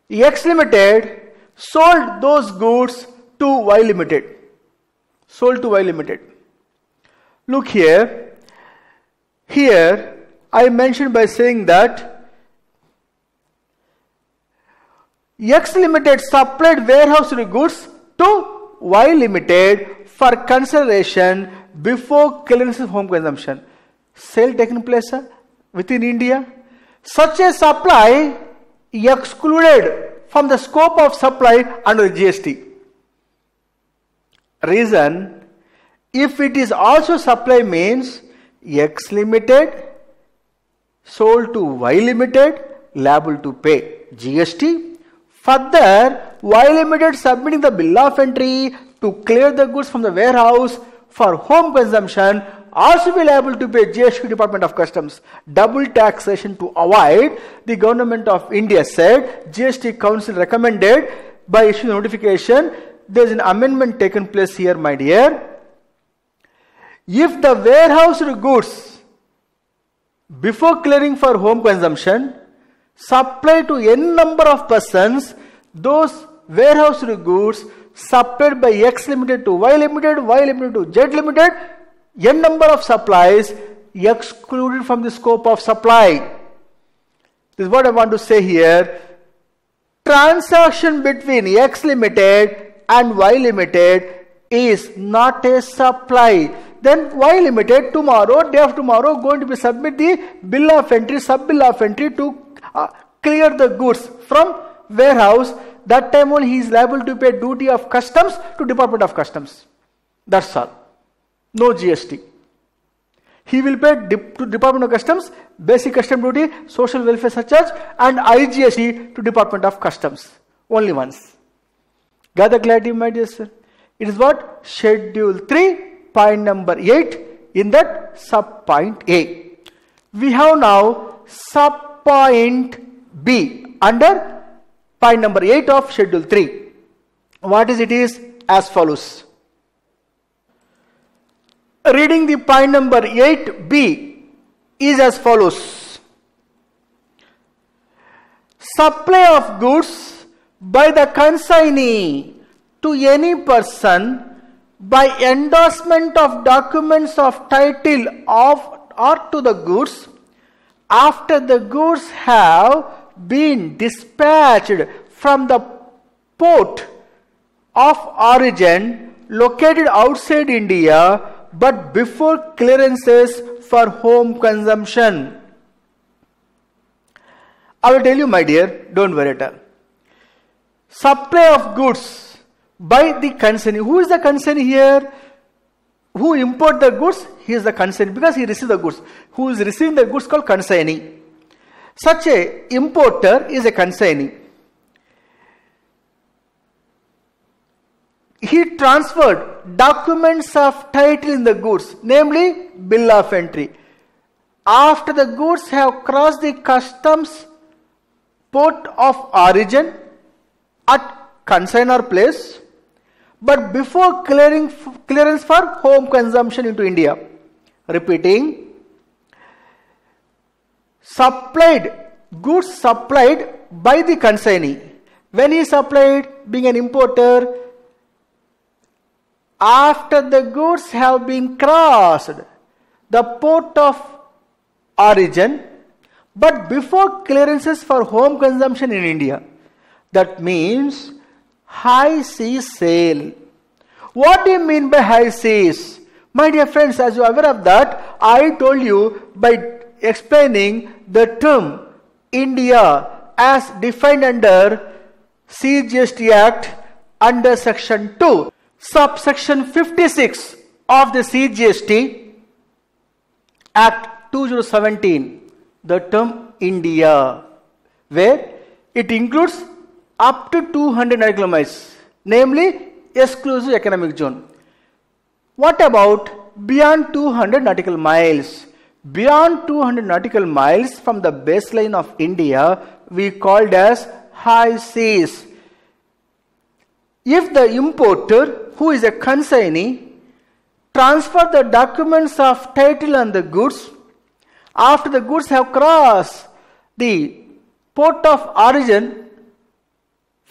X Limited sold those goods to Y Limited. Sold to Y Limited. Look here. Here I mentioned by saying that X Limited supplied warehoused goods to Y Limited for consideration before clearance of home consumption. Sale taken place within India. Such a supply excluded from the scope of supply under the GST. Reason, if it is also supply means X Limited sold to Y Limited liable to pay GST. Further, Y Limited submitting the bill of entry to clear the goods from the warehouse for home consumption also be liable to pay GST Department of Customs. Double taxation to avoid, the government of India said, GST Council recommended by issuing notification. There is an amendment taken place here, my dear. If the warehoused goods before clearing for home consumption supply to n number of persons, those warehoused goods supplied by X Limited to Y Limited, Y Limited to Z Limited, n number of supplies excluded from the scope of supply. This is what I want to say here. Transaction between X Limited and Y Limited is not a supply. Then Y Limited tomorrow, day after tomorrow, going to be submit the bill of entry, sub bill of entry to clear the goods from warehouse. That time only he is liable to pay duty of customs to Department of Customs. That's all. No GST. He will pay to Department of Customs basic custom duty, social welfare surcharge, and IGST to Department of Customs. Only once. Got the clarity, my dear sir? It is what? Schedule 3, point number 8 in that sub point A. We have now sub point B under point number 8 of Schedule 3. What is it is as follows. Reading the point number 8B is as follows. Supply of goods by the consignee to any person by endorsement of documents of title of or to the goods after the goods have been dispatched from the port of origin located outside India but before clearances for home consumption. I will tell you, my dear, don't worry at all. Supply of goods by the consignee. Who is the consignee here? Who import the goods? He is the consignee because he received the goods. Who is receiving the goods called consignee. Such a importer is a consignee. He transferred documents of title in the goods, namely bill of entry. After the goods have crossed the customs port of origin at consignor place, but before clearance for home consumption into India. Repeating, goods supplied by the consignee. When he supplied, being an importer, after the goods have been crossed the port of origin, but before clearances for home consumption in India. That means high seas sale. What do you mean by high seas? My dear friends, as you are aware of that, I told you by explaining the term India as defined under CGST Act under section 2, subsection 56 of the CGST Act 2017, the term India, where it includes up to 200 nautical miles, namely exclusive economic zone. What about beyond 200 nautical miles? Beyond 200 nautical miles from the baseline of India, we called as high seas. If the importer, who is a consignee, transfer the documents of title on the goods after the goods have crossed the port of origin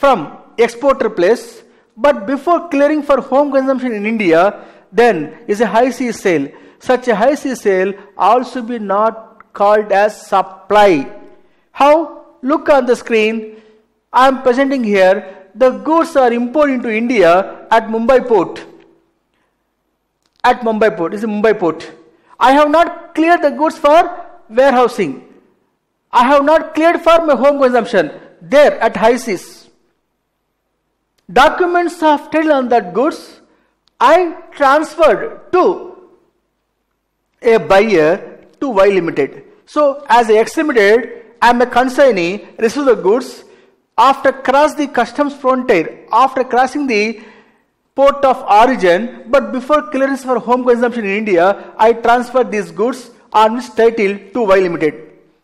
from exporter place, but before clearing for home consumption in India, then is a high sea sale. Such a high sea sale also be not called as supply. How? Look on the screen. I am presenting here. The goods are imported into India at Mumbai port. At Mumbai port. This is Mumbai port. I have not cleared the goods for warehousing. I have not cleared for my home consumption. There at high seas. Documents of title on that goods I transferred to a buyer to Y Limited. So as a X Limited, I am a consignee, receive the goods. After crossing the customs frontier, after crossing the port of origin, but before clearance for home consumption in India, I transfer these goods on which title to Y Limited.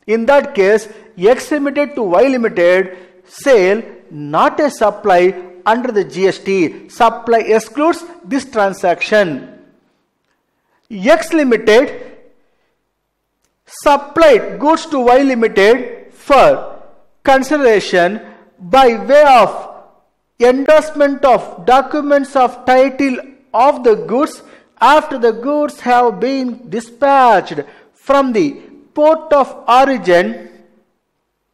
In that case, X Limited to Y Limited sale, not a supply under the GST. Supply excludes this transaction. X Limited supplied goods to Y Limited for consideration by way of endorsement of documents of title of the goods after the goods have been dispatched from the port of origin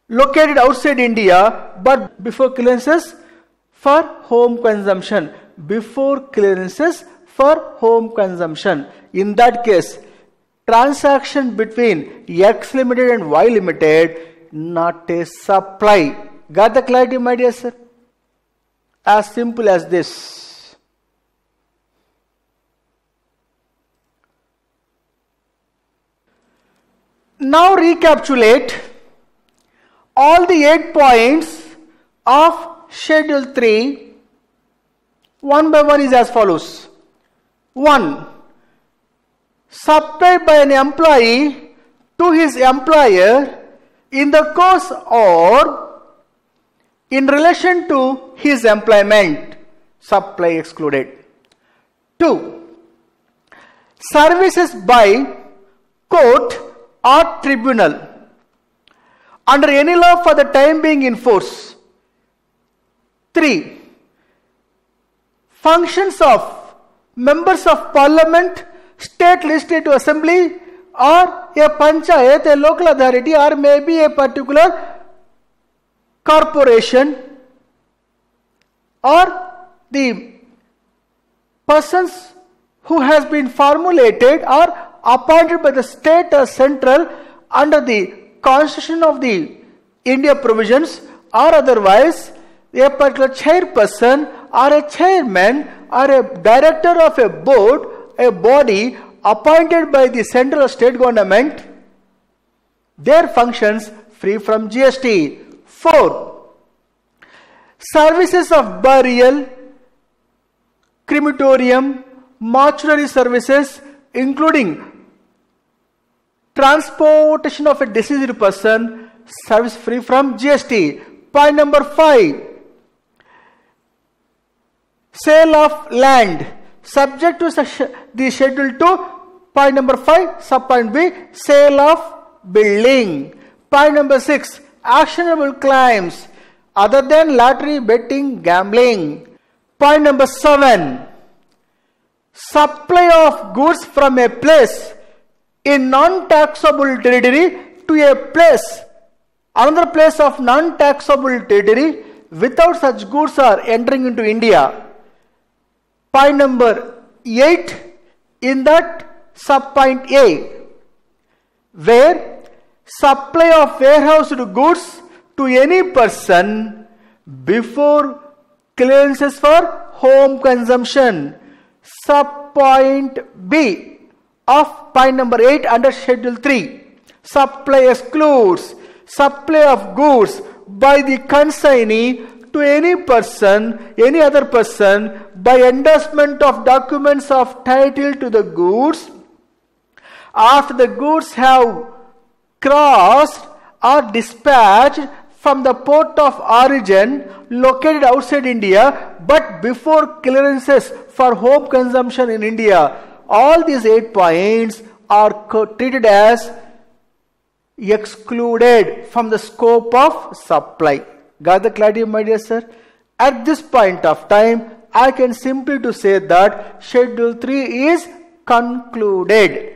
located outside India but before clearances for home consumption. Before clearances for home consumption. In that case, transaction between X Limited and Y Limited, not a supply. Got the clarity, my dear sir? As simple as this. Now recapitulate all the 8 points of Schedule 3 one by one is as follows. 1. Supplied by an employee to his employer in the course or in relation to his employment, supply excluded. 2. Services by court or tribunal under any law for the time being in force. 3. Functions of members of parliament, state legislative assembly, or a panchayat, a local authority, or maybe a particular corporation, or the persons who has been formulated or appointed by the state or central under the constitution of the India provisions, or otherwise a particular chairperson or a chairman or a director of a board, a body appointed by the central or state government, their functions free from GST. 4. Services of burial, crematorium, mortuary services, including transportation of a deceased person, service free from GST. Point number 5. Sale of land, subject to the schedule 2. Point number 5, sub point B, sale of building. Point number 6, actionable claims other than lottery, betting, gambling. Point number 7, supply of goods from a place in non-taxable territory to a place, another place of non-taxable territory without such goods are entering into India. Point number 8, in that subpoint A, where supply of warehoused goods to any person before clearances for home consumption. Subpoint B of point number 8 under schedule 3. Supply excludes supply of goods by the consignee to any person, any other person, by endorsement of documents of title to the goods after the goods have crossed or dispatched from the port of origin located outside India, but before clearances for home consumption in India. All these 8 points are treated as excluded from the scope of supply. Got the clarity, my dear sir? At this point of time, I can simply to say that schedule 3 is concluded.